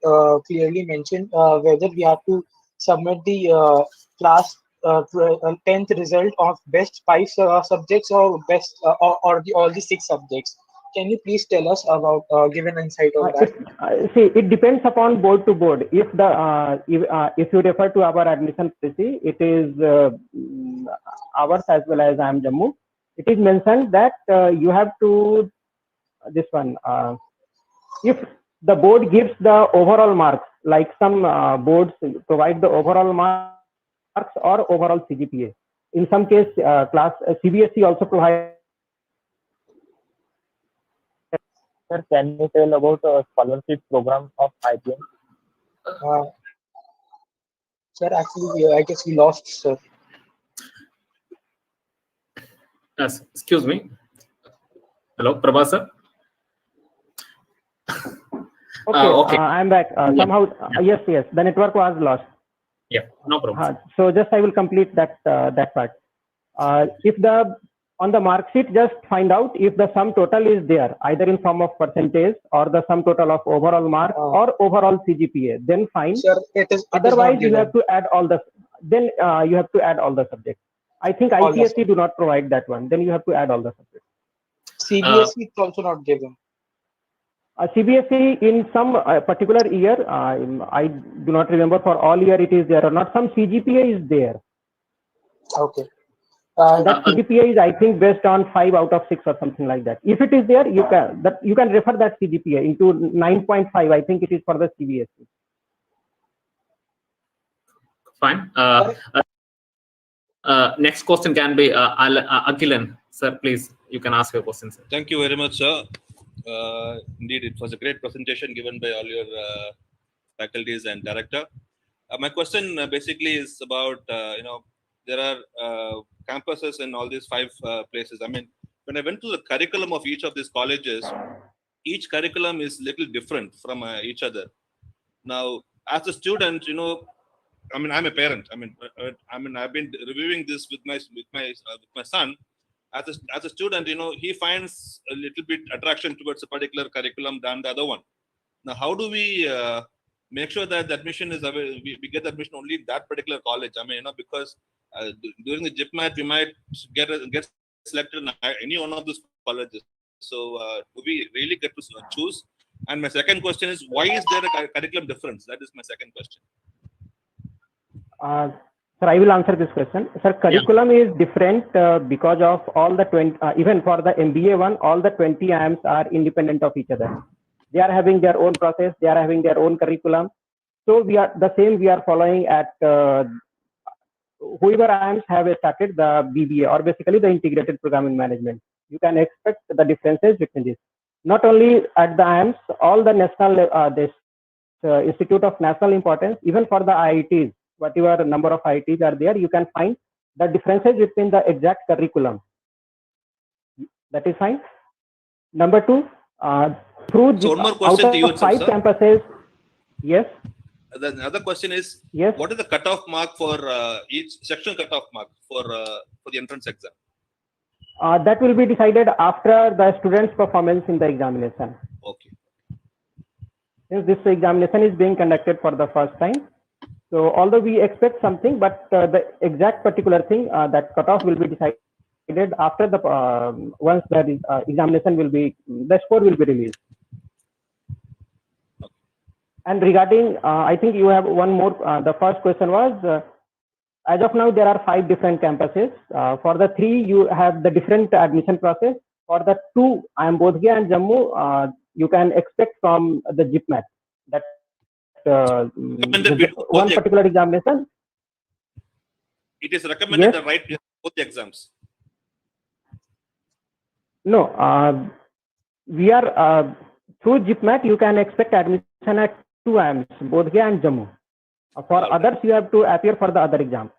clearly mentioned whether we have to submit the class 10th result of best 5 subjects or best or all the 6 subjects. Can you please tell us about give an insight on that?
See, it depends upon board to board. If if you refer to our admission policy, it is ours as well as IIM Jammu. It is mentioned that you have to this one. If the board gives the overall marks, like some boards provide the overall marks or overall CGPA. In some case, CBSE also provides.
Sir, can you tell about a scholarship program of IPM?
Sir, actually, I guess we lost, sir.
Yes, excuse me. Hello, Prabha sir.
Okay, I'm back. Somehow, yes, the network was lost.
Yeah, no problem.
So just I will complete that that part. If on the mark sheet, just find out if the sum total is there, either in form of percentage or the sum total of overall mark or overall CGPA. Then fine.
Sir,
otherwise, you have to add all the. Then you have to add all the subjects. I think IPSC do not provide that one. Then you have to add all the subjects.
CBSE is also not given.
CBSE in some particular year, I do not remember for all year it is there or not. Some CGPA is there.
Okay.
That CGPA is, I think, based on 5 out of 6 or something like that. If it is there, you can refer that CGPA into 9.5. I think it is for the CBSE.
Fine. Next question can be Akilan. Sir, please, you can ask your question, sir.
Thank you very much, sir. Indeed, it was a great presentation given by all your faculties and director. My question basically is about, there are campuses in all these 5 places. I mean, when I went to the curriculum of each of these colleges, each curriculum is little different from each other. Now, as a student, I mean, I'm a parent. I mean, I've been reviewing this with my son. As a student, he finds a little bit attraction towards a particular curriculum than the other one. Now, how do we make sure that the admission is we get admission only in that particular college? I mean, because during the JIPMAT, we might get selected in any one of those colleges. So, do we really get to choose? And my second question is, why is there a curriculum difference? That is my second question.
Sir, I will answer this question. Sir, curriculum is different because of all the 20, even for the MBA one, all the 20 IIMs are independent of each other. They are having their own process. They are having their own curriculum. So we are following at whoever IIMs have started the BBA or basically the integrated programming management. You can expect the differences between this. Not only at the IIMs, all the national Institute of National Importance, even for the IITs, whatever number of IITs are there, you can find the differences between the exact curriculum. That is fine. Number 2, through
so one more question to you,
5
sir.
campuses. Yes.
The other question is,
yes,
what is the cutoff mark for each section cutoff mark for the entrance exam?
That will be decided after the student's performance in the examination.
Okay.
Since this examination is being conducted for the first time, so although we expect something, but the exact particular thing, that cutoff will be decided after the once the examination will be, the score will be released. And regarding, I think you have one more. The first question was, as of now there are 5 different campuses. For the 3, you have the different admission process. For the 2, IIM Bodh and Jammu, you can expect from the JIPMAT that one particular examination.
It is recommended to write both the exams.
No, we are through JIPMAT. You can expect admission at 2 IIMs, Bodh and Jammu. For others, you have to appear for the other exam.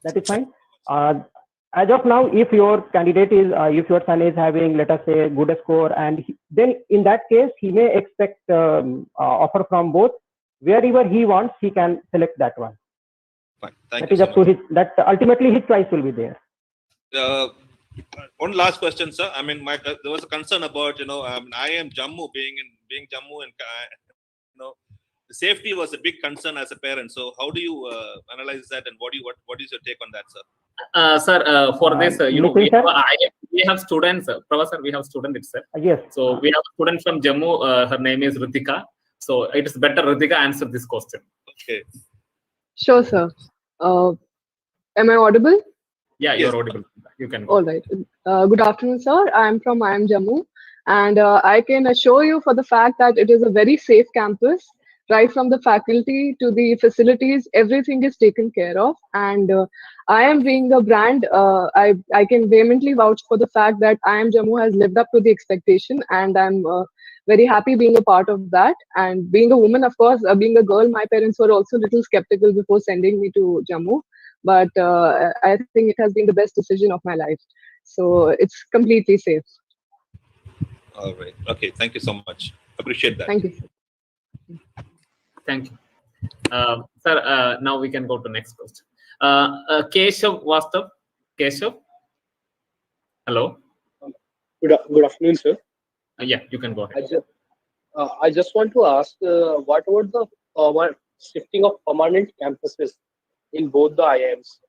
That is fine. As of now, if your candidate is, if your son is having, let us say, good score, and then in that case, he may expect offer from both wherever he wants, he can select that one.
Fine. Thank
That
you
is
so
up to
much.
his, that ultimately his choice will be there.
One last question, sir. I mean, there was a concern about I am Jammu being Jammu, and the safety was a big concern as a parent. So how do you analyze that, and what is your take on that, sir?
Sir, for this, we have students, Professor, we have student itself.
Yes.
So we have a student from Jammu. Her name is Ritika. So it is better Ritika answer this question.
Okay.
Sure, sir. Am I audible?
Yeah, you're audible. You can go.
All right. Good afternoon, sir. I'm from IIM Jammu, and I can assure you for the fact that it is a very safe campus. Right from the faculty to the facilities, everything is taken care of. And I am being a brand. I can vehemently vouch for the fact that IIM Jammu has lived up to the expectation, and I'm very happy being a part of that. And being a woman, of course, being a girl, my parents were also a little skeptical before sending me to Jammu. But I think it has been the best decision of my life. So it's completely safe.
All right. Okay. Thank you so much. Appreciate that.
Thank you.
Thank you. Sir, now we can go to next question. Keshav Vastav. Keshav? Hello?
Good afternoon, sir.
Yeah, you can go ahead.
I just want to ask, what about the shifting of permanent campuses in both the IIMs?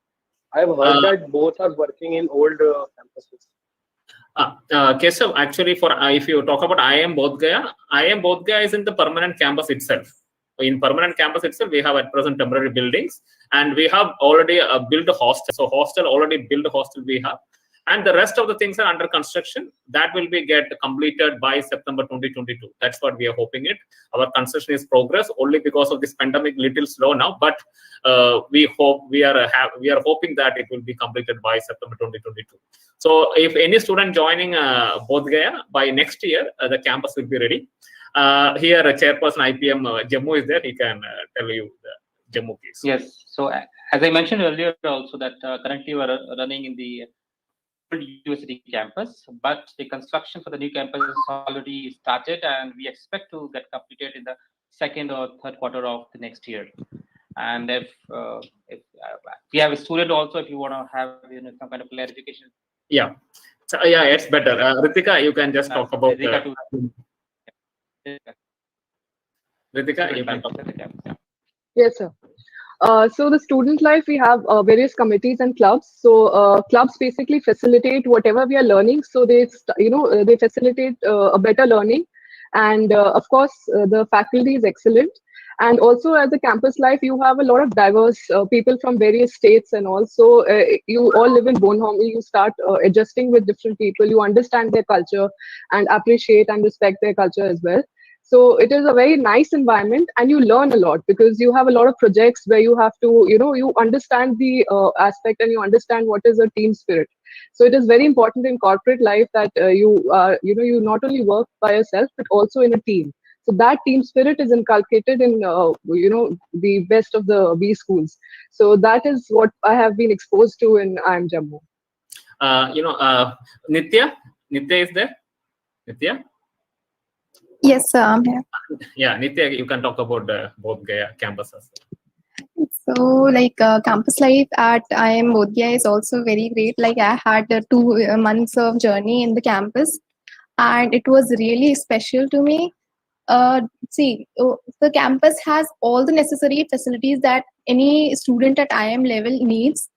I have heard that both are working in old campuses.
Keshav, actually, if you talk about IIM Bodh Gaya is in the permanent campus itself. In permanent campus itself, we have at present temporary buildings, and we have already built a hostel. So already built a hostel we have. And the rest of the things are under construction. That will be get completed by September 2022. That's what we are hoping it. Our construction is progress only because of this pandemic, little slow now. But we are hoping that it will be completed by September 2022. So if any student joining Bodh Gaya by next year, the campus will be ready. Here, Chairperson IPM Jammu is there. He can tell you the Jammu case.
Yes. So as I mentioned earlier, also that currently we are running in the university campus, but the construction for the new campus is already started, and we expect to get completed in the second or third quarter of the next year. And if we have a student also, if you want to have some kind of clarification.
Yeah, so, yeah, it's better. Ritika, you can just talk about. Ritika, you can talk.
Yes, sir. So the student life, we have various committees and clubs. So clubs basically facilitate whatever we are learning. So they facilitate a better learning, and of course the faculty is excellent. And also as a campus life, you have a lot of diverse people from various states, and also you all live in Bonhomie. You start adjusting with different people. You understand their culture and appreciate and respect their culture as well. So it is a very nice environment, and you learn a lot because you have a lot of projects where you have to, you understand the aspect, and you understand what is a team spirit. So it is very important in corporate life that you not only work by yourself, but also in a team. So that team spirit is inculcated in, the best of the B schools. So that is what I have been exposed to in IIM Jammu.
Nitya is there? Nitya?
Yes, sir, I'm here.
Yeah, Nitya, you can talk about Bodh Gaya campuses.
So, campus life at IIM Bodh Gaya is also very great. Like, I had 2 months of journey in the campus, and it was really special to me. The campus has all the necessary facilities that any student at IIM level needs.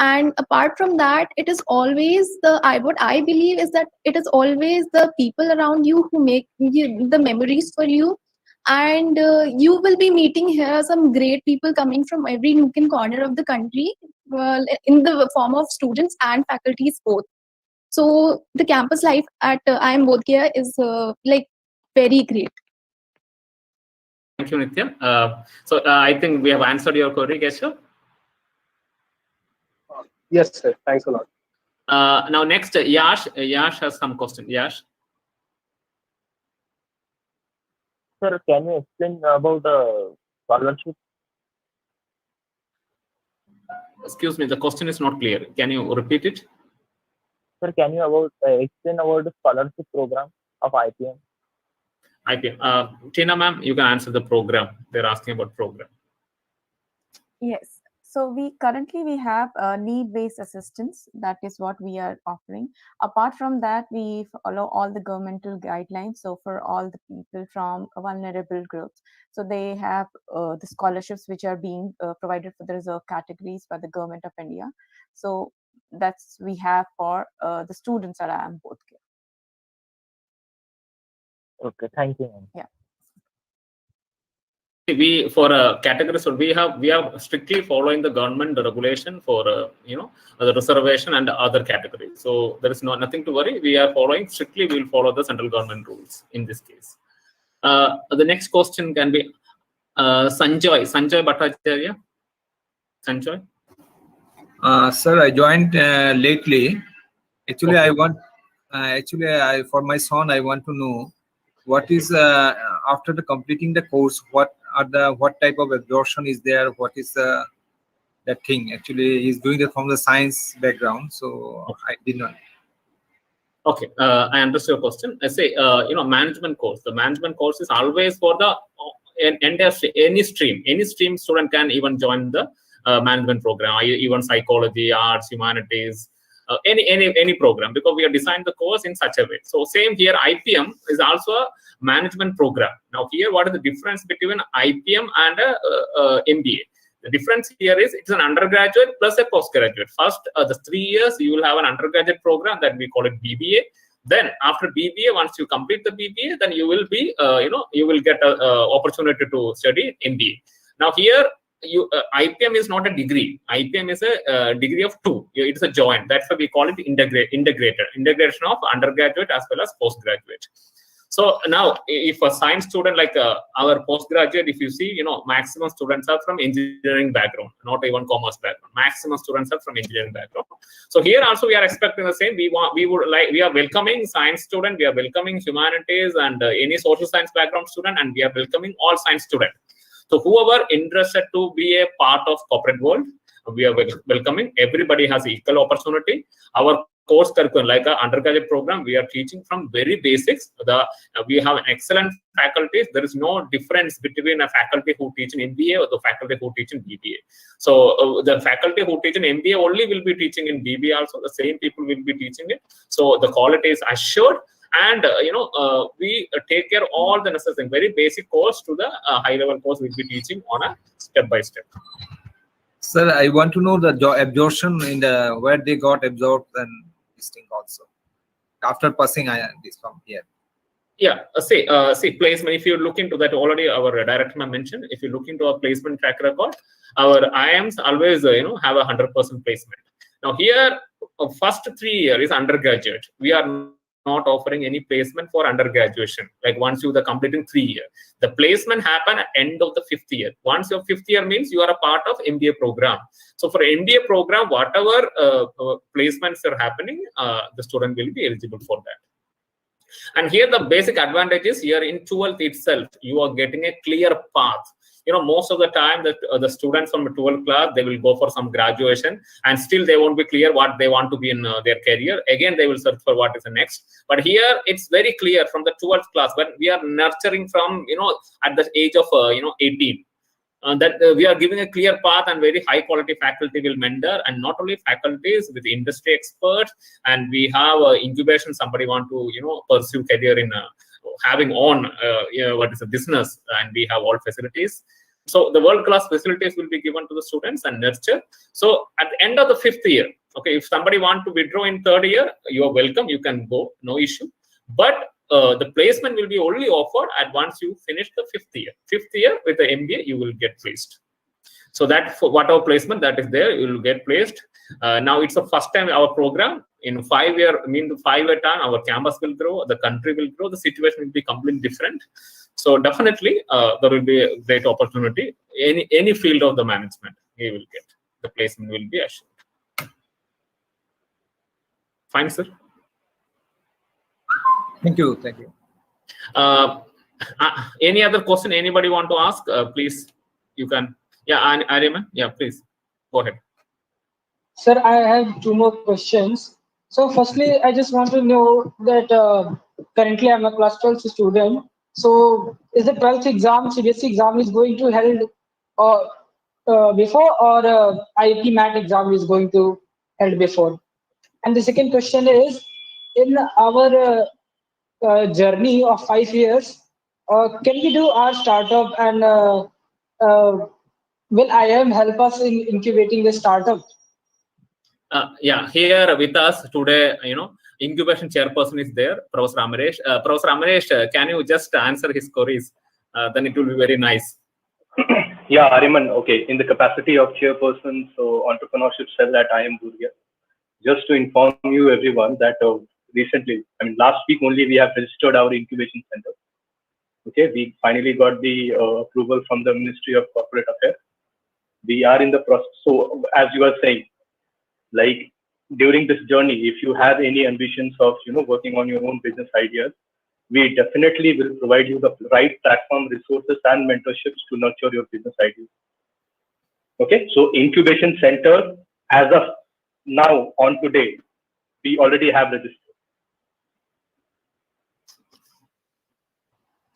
And apart from that, it is always what I believe is that it is always the people around you who make the memories for you. And you will be meeting here some great people coming from every nook and corner of the country, in the form of students and faculties both. So the campus life at IIM Bodh Gaya is very great.
Thank you, Nitya. So I think we have answered your query, Keshav.
Yes, sir. Thanks a lot.
Now next, Yash. Yash has some question. Yash.
Sir, can you explain about the scholarship?
Excuse me, the question is not clear. Can you repeat it?
Sir, can you explain about the scholarship program of IPM?
IPM. Tina ma'am, you can answer the program. They're asking about program.
Yes. So we currently have need-based assistance. That is what we are offering. Apart from that, we follow all the governmental guidelines. So for all the people from vulnerable groups, so they have the scholarships which are being provided for the reserve categories by the government of India. So that's we have for the students at IIM Bodhgaya.
Okay, thank you.
Yeah.
We for categories, so we are strictly following the government regulation for the reservation and other categories. So there is nothing to worry. We are following strictly. We will follow the central government rules in this case. The next question can be Sanjoy Bhattacharya. Sanjoy.
Sir, I joined lately. Actually,
Okay.
for my son, I want to know what is after the completing the course, what type of absorption is there? What is that thing? Actually, he's doing it from the science background, so I did not.
Okay, I understand your question. I say, management course. The management course is always for the any stream student can even join the management program, even psychology, arts, humanities, any program, because we have designed the course in such a way. So same here, IPM is also a management program. Now here, what is the difference between IPM and MBA? The difference here is it's an undergraduate plus a postgraduate. First, the 3 years you will have an undergraduate program that we call it BBA. Then after BBA, once you complete the BBA, then you will be, you will get an opportunity to study MBA. Now here, IPM is not a degree. IPM is a degree of 2. It's a joint. That's why we call it integration of undergraduate as well as postgraduate. So now, if a science student like our postgraduate, if you see, maximum students are from engineering background, not even commerce background. Maximum students are from engineering background. So here also we are expecting the same. We are welcoming science student, we are welcoming humanities and any social science background student, and we are welcoming all science student. So whoever interested to be a part of corporate world, we are welcoming. Everybody has equal opportunity. Our course curriculum, like an undergraduate program, we are teaching from very basics. We have excellent faculties. There is no difference between a faculty who teach in MBA or the faculty who teach in BBA. So the faculty who teach in MBA only will be teaching in BBA also. The same people will be teaching it. So the quality is assured. And we take care of all the necessary very basic course to the high level course we'll be teaching on a step by step.
Sir, I want to know the absorption in the where they got absorbed and this thing also after passing this from here.
Yeah, see placement. If you look into that, already our director mentioned. If you look into our placement track record, our IIMs always have a 100% placement. Now here, first 3 years is undergraduate. We are not offering any placement for undergraduation. Like once you completing 3 years, the placement happen at end of the 5th year. Once your 5th year means you are a part of MBA program. So for MBA program, whatever placements are happening, the student will be eligible for that. And here the basic advantage is here in 12th itself, you are getting a clear path. Most of the time that the students from 12th class, they will go for some graduation and still they won't be clear what they want to be in their career. Again, they will search for what is the next. But here it's very clear from the 12th class, when we are nurturing from, at the age of, 18. That we are giving a clear path, and very high quality faculty will mentor, and not only faculties with industry experts, and we have incubation. Somebody want to pursue career in having on what is a business, and we have all facilities. So the world class facilities will be given to the students and nurture. So at the end of the 5th year, okay, if somebody want to withdraw in 3rd year, you are welcome. You can go, no issue. But the placement will be only offered at once you finish the 5th year. 5th year with the MBA, you will get placed. So that for whatever placement that is there, you will get placed. Now it's the first time our program in 5 year, the 5 year time, our campus will grow, the country will grow, the situation will be completely different. So definitely there will be a great opportunity. Any field of the management, we will get the placement will be assured. Fine, sir.
Thank you. Thank you.
Any other question anybody want to ask? Please, you can. Yeah, Aryaman. Yeah, please go ahead.
Sir, I have 2 more questions. So firstly, I just want to know that currently I'm a class 12 student. So is the 12th exam, CBSE exam is going to held before, or IIT MAT exam is going to held before? And the second question is, in our journey of 5 years, can we do our startup, and will IIM help us in incubating the startup?
Yeah, here with us today, incubation chairperson is there, Professor Amaresh. Professor Amaresh, can you just answer his queries? Then it will be very nice.
Yeah, Ariman, okay. In the capacity of chairperson, so entrepreneurship cell at IIM Durga, just to inform you everyone that recently, I mean last week only, we have registered our incubation center. Okay, we finally got the approval from the Ministry of Corporate Affairs. We are in the process. So as you are saying, like during this journey, if you have any ambitions of working on your own business ideas, we definitely will provide you the right platform, resources, and mentorships to nurture your business ideas. Okay, so incubation center, as of now, on today, we already have registered.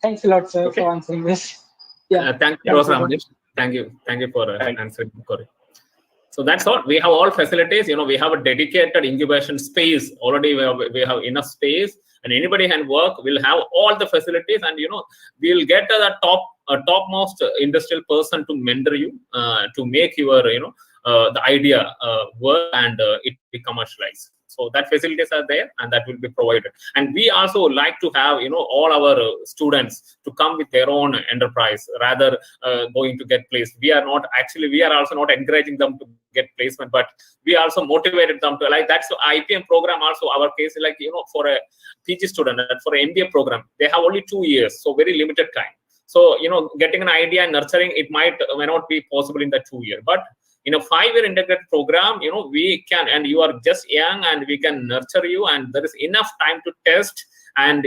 Thanks a lot, sir, for answering this. Yeah.
Thank you, Professor Amaresh. Thank you for answering the query. So that's all. We have all facilities. We have a dedicated incubation space already. We have enough space, and anybody can work. We'll have all the facilities, and we'll get the topmost industrial person to mentor you to make your the idea work and it be commercialized. So that facilities are there, and that will be provided. And we also like to have all our students to come with their own enterprise rather going to get placed. We are also not encouraging them to get placement, but we also motivated them to, like, that's the IPM program. Also our case, like for a PG student, for an MBA program, they have only 2 years, so very limited time. So getting an idea and nurturing it may not be possible in the 2 year, but in a 5-year integrated program, we can, and you are just young, and we can nurture you, and there is enough time to test and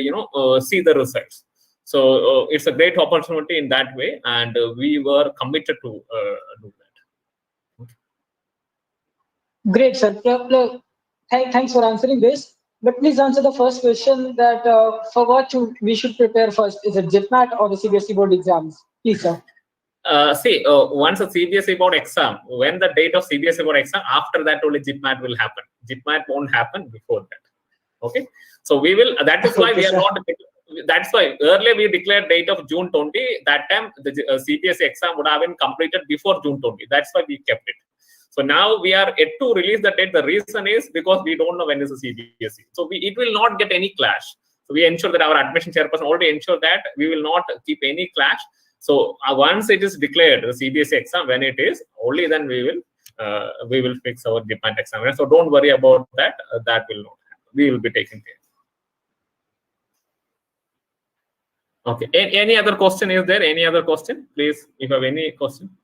see the results. So it's a great opportunity in that way, and we were committed to do that.
Great, sir. Thanks for answering this. But please answer the first question, that for what we should prepare first. Is it GIPMAT or the CBSE board exams? Please, sir.
Once a CBSE board exam, when the date of CBSE board exam, after that only GIPMAT will happen. GIPMAT won't happen before that. Okay, so we will. That is why we are not. That's why earlier we declared date of June 20. That time the CBSE exam would have been completed before June 20. That's why we kept it. So now we are yet to release the date. The reason is because we don't know when is the CBSE. So it will not get any clash. So we ensure that our admission chairperson already ensure that we will not keep any clash. So once it is declared the CBSE exam, when it is, only then we will fix our GIPMAT exam. So don't worry about that. That will not happen. We will be taking care. Okay. Any other question? Is there any other question? Please, if you have any question.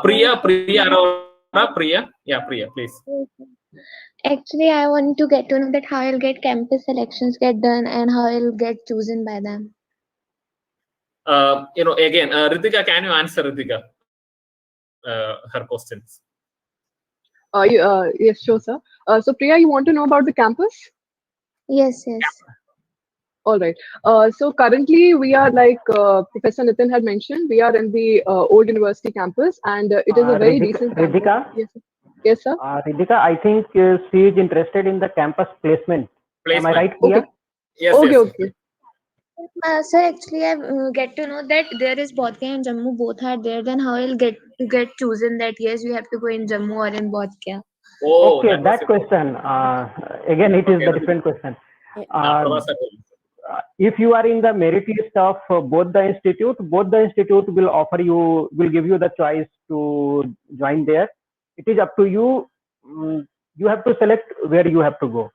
Priya, yeah, Priya, please.
Actually, I want to get to know that how I'll get campus selections get done and how I'll get chosen by them.
Again, Ritika, can you answer Ritika her questions?
Yes, sure, sir. So Priya, you want to know about the campus?
Yes.
All right. So currently we are, like Professor Nitin had mentioned, we are in the old university campus, and it is a very decent campus.
Ritika?
Yes, sir.
Ritika, I think she is interested in the campus placement. Am I right, Priya?
Okay.
Yes.
Okay.
Sir, actually, I get to know that there is Bodhgaya and Jammu both are there. Then how I'll get chosen that yes, you have to go in Jammu or in Bodhgaya?
Oh,
okay, that question. Again, it is the different question. If you are in the merit list of both the institute will give you the choice to join there. It is up to you. You have to select where you have to go.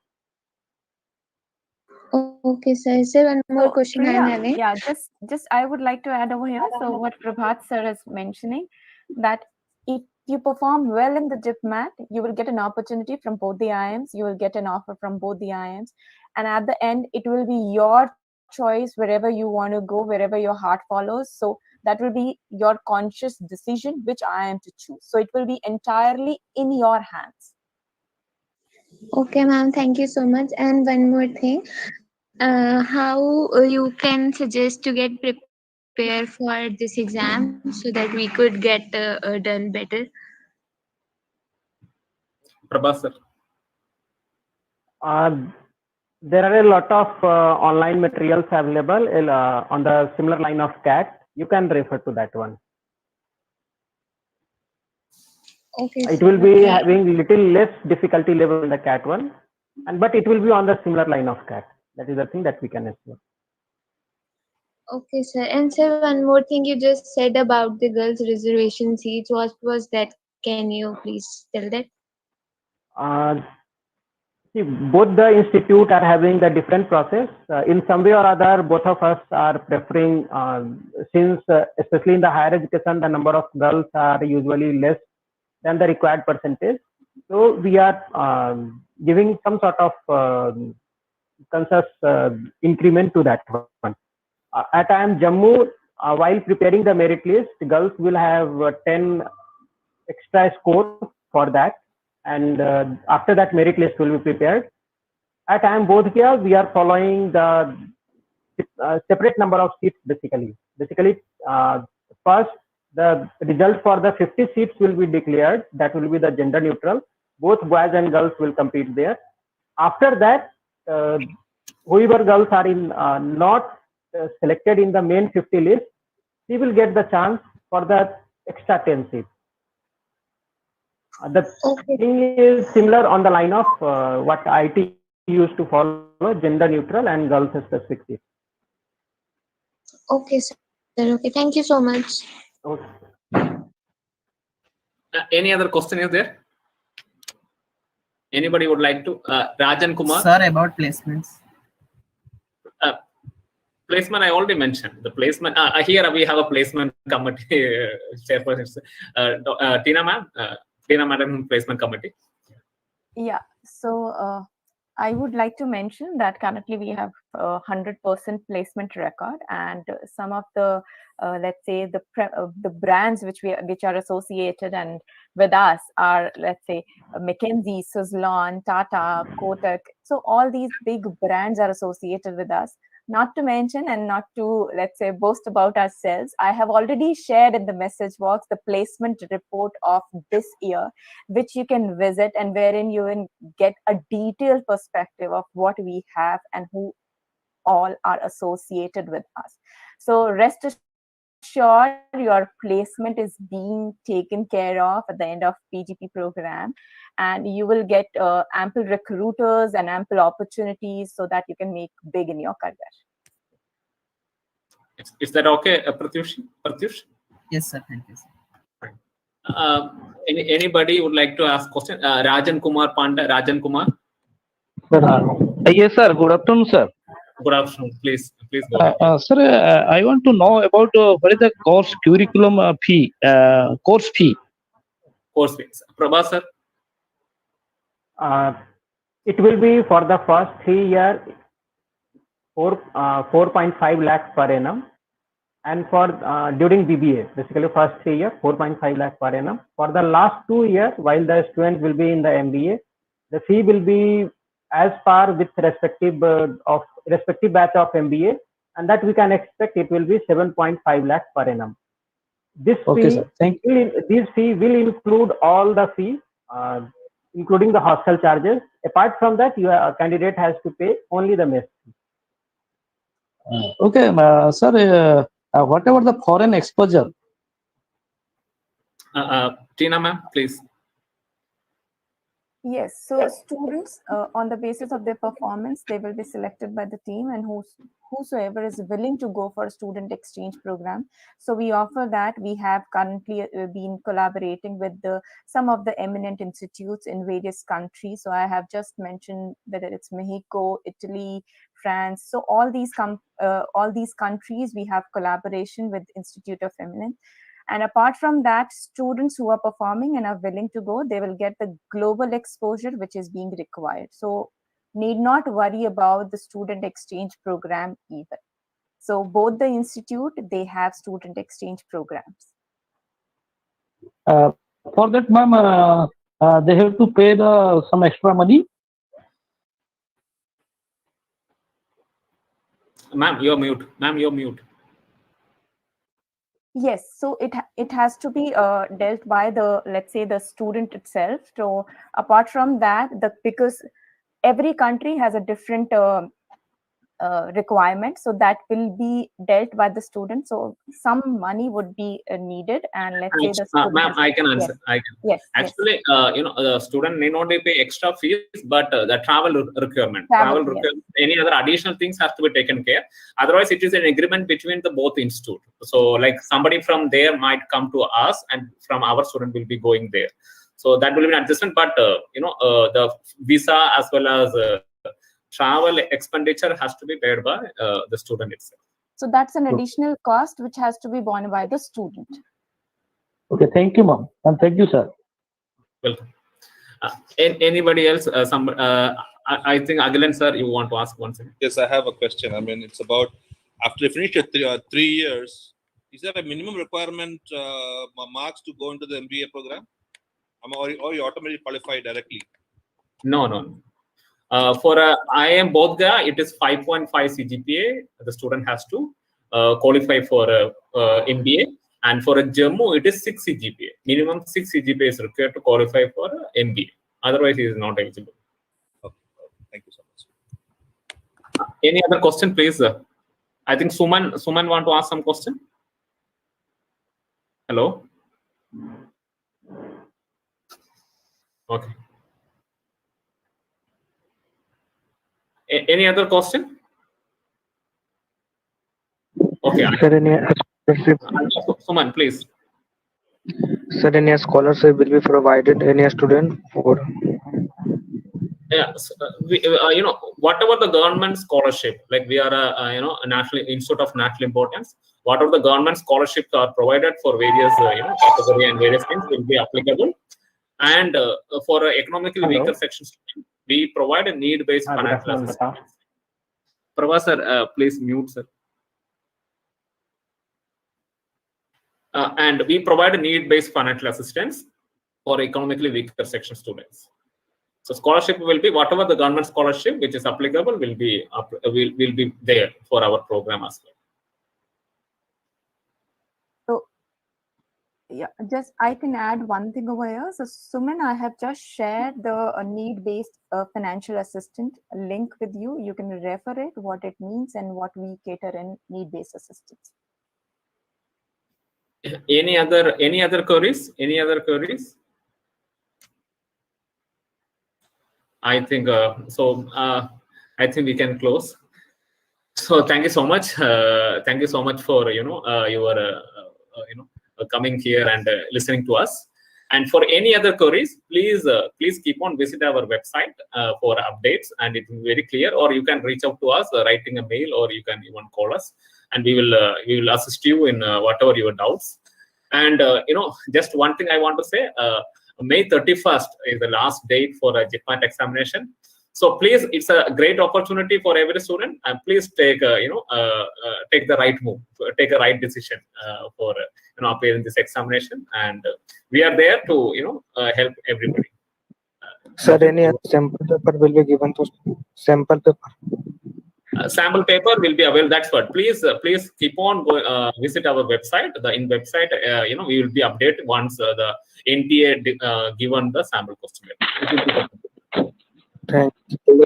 Okay, sir. Sir, one more question
Priya,
I'm having.
Yeah, just I would like to add over here. So what Prabhat sir is mentioning, that if you perform well in the GIPMAT, you will get an opportunity from both the IIMs. You will get an offer from both the IIMs, and at the end, it will be your choice wherever you want to go, wherever your heart follows. So that will be your conscious decision which IIM to choose. So it will be entirely in your hands.
Okay, ma'am. Thank you so much. And one more thing. how you can suggest to get prepared for this exam so that we could get done better?
Prabhas sir.
Uh, there are a lot of online materials available on the similar line of CAT. You can refer to that one.
Okay,
It
sir.
will be
Okay.
having little less difficulty level in the CAT one, but it will be on the similar line of CAT. That is the thing that we can assume.
Okay, sir. And sir, one more thing you just said about the girls' reservation seats. What was that? Can you please tell that?
Uh, See, both the institute are having the different process. In some way or other, both of us are preferring, since especially in the higher education, the number of girls are usually less than the required percentage. So we are giving some sort of conscious increment to that one. At IIM Jammu, while preparing the merit list, girls will have 10 extra score for that. And after that merit list will be prepared. At IIM Bodhgaya, we are following the separate number of seats basically. First, the result for the 50 seats will be declared. That will be the gender neutral. Both boys and girls will compete there. After that, whoever girls are in not selected in the main 50 list, he will get the chance for the extra 10 seats. The thing is similar on the line of what IT used to follow, gender neutral and girls specific seats.
Okay, sir. Okay, thank you so much.
Okay.
Any other question is there? Anybody would like to? Rajan Kumar.
Sir, about placements.
Placement, I already mentioned. The placement, here we have a placement committee chairperson. Tina Madam, placement committee.
Yeah, so I would like to mention that currently we have 100% placement record, and some of the let's say the brands which are associated and with us are, let's say, McKinsey, Suzlon, Tata, Kotak. So all these big brands are associated with us. Not to mention, and not to, let's say, boast about ourselves, I have already shared in the message box the placement report of this year, which you can visit and wherein you will get a detailed perspective of what we have and who all are associated with us. So rest assured, your placement is being taken care of at the end of PGP program, and you will get ample recruiters and ample opportunities so that you can make big in your career.
Is that okay, Pratyush?
Yes, sir. Thank you, sir.
Anybody would like to ask question? Rajan Kumar Panda. Rajan Kumar.
Yes, sir. Good afternoon, sir.
Good afternoon. Please go.
Sir, I want to know about what is the course curriculum fee, course fee.
Course fee. Prabhas sir.
It will be for the first 3 years 4.5 lakhs per annum, and for during BBA, basically first 3 years 4.5 lakhs per annum. For the last 2 years, while the student will be in the MBA, the fee will be as par with respective batch of MBA, and that we can expect it will be 7.5 lakhs per annum. This fee will include all the fees, including the hostel charges. Apart from that, your candidate has to pay only the mess fee.
Okay, sir. What about the foreign exposure?
Tina ma'am, please.
Yes, so students, on the basis of their performance, they will be selected by the team, and whosoever is willing to go for a student exchange program. So we offer that. We have currently been collaborating with some of the eminent institutes in various countries. So I have just mentioned whether it's Mexico, Italy, France. So all these countries, we have collaboration with Institute of Eminence. And apart from that, students who are performing and are willing to go, they will get the global exposure which is being required. So need not worry about the student exchange program either. So both the institute, they have student exchange programs.
For that, ma'am, they have to pay some extra money.
Ma'am, you're mute. Ma'am, you're mute.
Yes, so it has to be dealt by the, let's say, the student itself. So apart from that, because every country has a different requirement, so that will be dealt by the student. So some money would be needed, and let's say the student
Ma'am, I can answer.
Yes.
I can.
Yes.
Actually, the student may not pay extra fees, but the travel requirement,
Yes.
any other additional things has to be taken care. Otherwise, it is an agreement between the both institute. So, like somebody from there might come to us, and from our student will be going there. So that will be an adjustment. But the visa as well as travel expenditure has to be paid by the student itself.
So that's an additional cost which has to be borne by the student.
Okay, thank you, ma'am, and thank you, sir.
Welcome. Anybody else? I think Agilan sir, you want to ask one second?
Yes, I have a question. I mean, it's about after you finish your 3 years, is there a minimum requirement marks to go into the MBA program? Or you automatically qualify directly?
No. For IIM Bodhgaya, it is 5.5 CGPA. The student has to qualify for MBA. And for a Jammu, it is 6 CGPA. Minimum 6 CGPA is required to qualify for MBA. Otherwise, he is not eligible.
Okay. Thank you so much.
Any other question, please? I think Suman want to ask some question. Hello. Okay. Any other question? Okay.
Sir, any scholarship?
Suman, please.
Sir, any scholarship will be provided any student for?
Yeah, so, whatever the government scholarship, like we are a national institute of national importance, whatever the government scholarships are provided for various category and various things will be applicable. And for economically weaker sections, we provide a need-based financial assistance. Prabha sir, please mute sir. And we provide a need-based financial assistance for economically weaker section students. So scholarship will be whatever the government scholarship which is applicable will be there for our program as well.
So yeah, just I can add one thing over here. So Suman, I have just shared the need-based financial assistant link with you. You can refer it, what it means, and what we cater in need-based assistance.
Any other queries? Any other queries? I think so. I think we can close. So thank you so much. Thank you so much for your coming here and listening to us. And for any other queries, please keep on visit our website for updates, and it will be very clear. Or you can reach out to us, writing a mail, or you can even call us, and we will assist you in whatever your doubts. And just one thing I want to say. May 31st is the last date for a JIPMAT examination. So please, it's a great opportunity for every student, and please take take the right move, take a right decision for appearing this examination. And we are there to help everybody.
Sir, any sample paper will be given to sample paper?
Sample paper will be available. That's what. Please keep on visit our website. In website, we will be updated once the NTA given the sample question.
Thank you.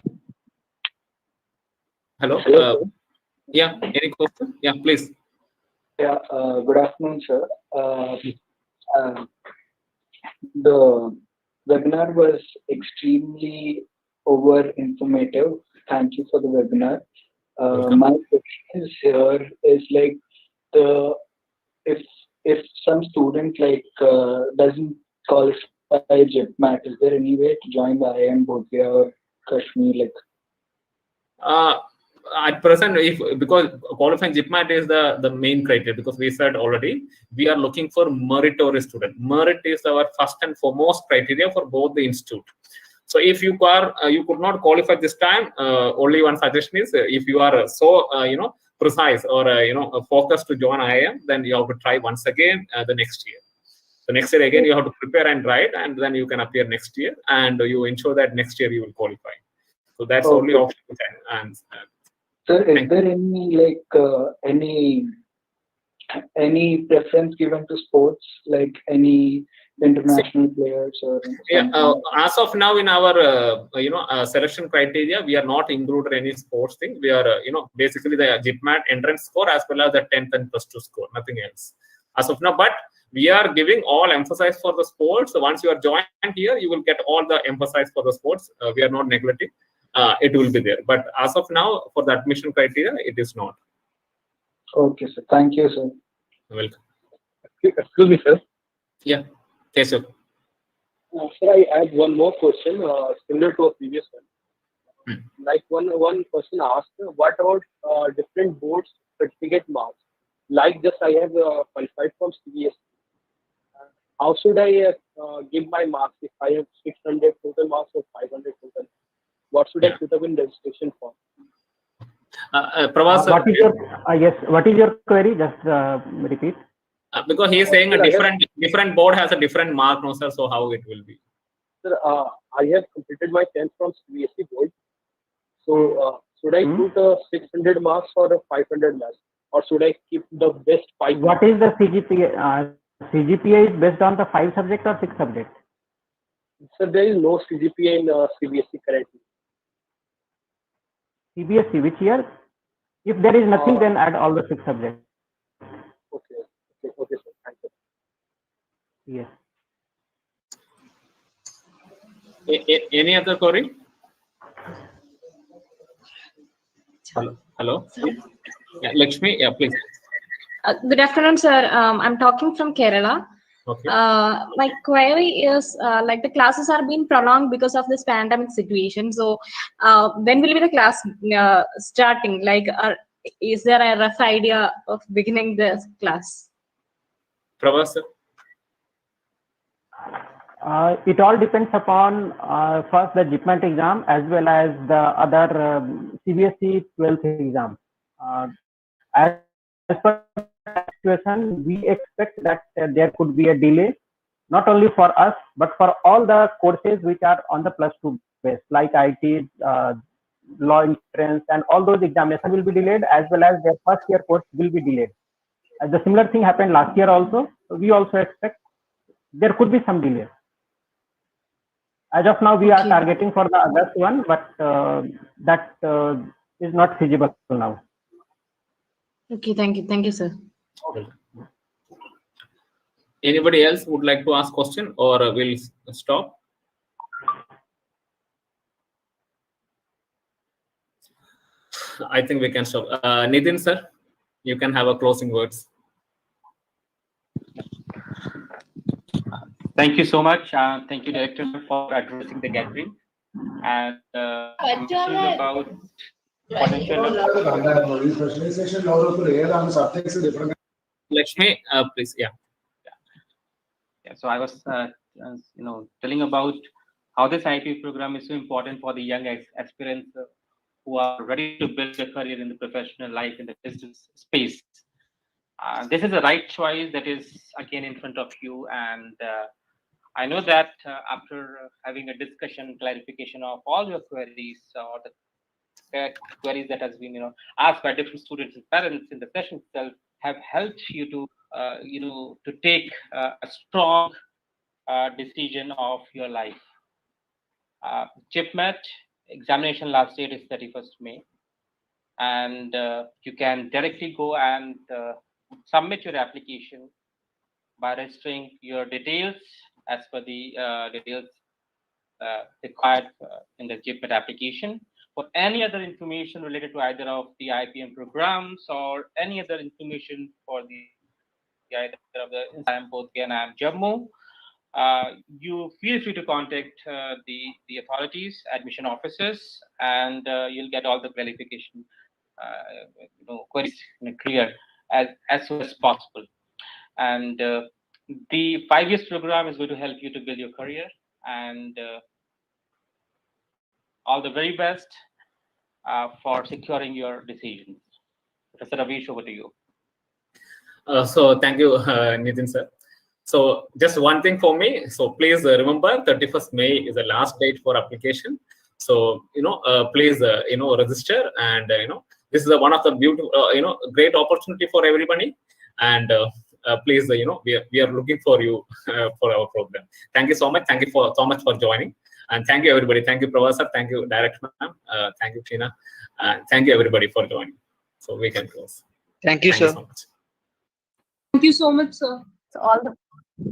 Hello. Yeah. Any question? Yeah, please.
Yeah. Good afternoon, sir. The webinar was extremely over informative. Thank you for the webinar. My question here is like if some student doesn't qualify JIPMAT, is there any way to join the IIM Bodhgaya or Kashmir?
At present, because qualifying JIPMAT is the main criteria, because we said already we are looking for meritorious student. Merit is our first and foremost criteria for both the institute. So if you could not qualify this time, only one suggestion is if you are so precise or focused to join IIM, then you have to try once again the next year. So next year again you have to prepare and write, and then you can appear next year, and you ensure that next year you will qualify. So that's the only option. And
So is there any preference given to sports, like any international players or something?
As of now, in our selection criteria, we are not included any sports thing. We are basically the GIPMAT entrance score as well as the 10th and +2 score, nothing else as of now. But we are giving all emphasis for the sports. So once you are joined here, you will get all the emphasis for the sports. We are not neglecting. It will be there. But as of now, for the admission criteria, it is not.
Okay, sir. Thank you, sir.
Welcome.
Excuse me, sir.
Yeah. Yes, sir.
Sir, I have one more question, similar to a previous one. Like one person asked, what about different boards certificate marks? Like just I have qualified from CBSE. How should I give my marks if I have 600 total marks or 500 total? What should I put up in registration form?
Pravas,
what is your yes? What is your query? Just repeat.
Because he is saying a different board has a different mark, no sir. So how it will be?
Sir, I have completed my 10th from CBSE board. So should I put 600 marks or 500 less, or should I keep the best 5?
What is the CGPA? CGPA is based on the 5 subjects or 6 subjects?
Sir, there is no CGPA in CBSE currently.
CBSE, which year? If there is nothing, then add all the 6 subjects.
Okay, sir. Thank you.
Yes.
Any other query? Hello. Yeah, Lakshmi, yeah, please.
Good afternoon, sir. I'm talking from Kerala.
Okay.
My query is like the classes are being prolonged because of this pandemic situation. So when will be the class starting? Like, is there a rough idea of beginning the class?
Pravas,
It all depends upon first the GIPMAT exam as well as the other CBSE 12th exam. As per the situation, we expect that there could be a delay, not only for us, but for all the courses which are on the +2 base, like IT, law entrance, and all those examinations will be delayed, as well as their first year course will be delayed. The similar thing happened last year also. We also expect there could be some delay. As of now, we are targeting for the August one, but that is not feasible now.
Okay, thank you, sir.
Anybody else would like to ask question, or we'll stop? I think we can stop. Nitin, sir, you can have a closing words.
Thank you so much. Thank you, Director, for addressing the gathering and about
Lakshmi, please, yeah.
So I was, telling about how this IP program is so important for the young aspirants who are ready to build a career in the professional life in the business space. This is the right choice that is again in front of you, and I know that after having a discussion, clarification of all your queries or the queries that has been asked by different students and parents in the session itself have helped you to to take a strong decision of your life. GIPMAT examination last date is 31st May, and you can directly go and submit your application by registering your details as per the details required in the GIPMAT application. For any other information related to either of the IPM programs or any other information for the either of the IIM Bodhgaya and IIM Jammu, you feel free to contact the authorities, admission officers, and you'll get all the clarification queries clear as soon as possible. And the 5 years program is going to help you to build your career, and all the very best for securing your decisions. Professor Ravish, over to you.
So thank you, Nitin sir. So just one thing for me. So please remember, 31st May is the last date for application. So please register, and this is one of the beautiful, great opportunity for everybody. And please, we are looking for you for our program. Thank you so much. Thank you so much for joining. And thank you, everybody. Thank you, Professor. Thank you, Director Ma'am. Thank you, Tina. Thank you, everybody, for joining. So we can close.
Thank you, sir.
So much.
Thank you so much, sir.
So all the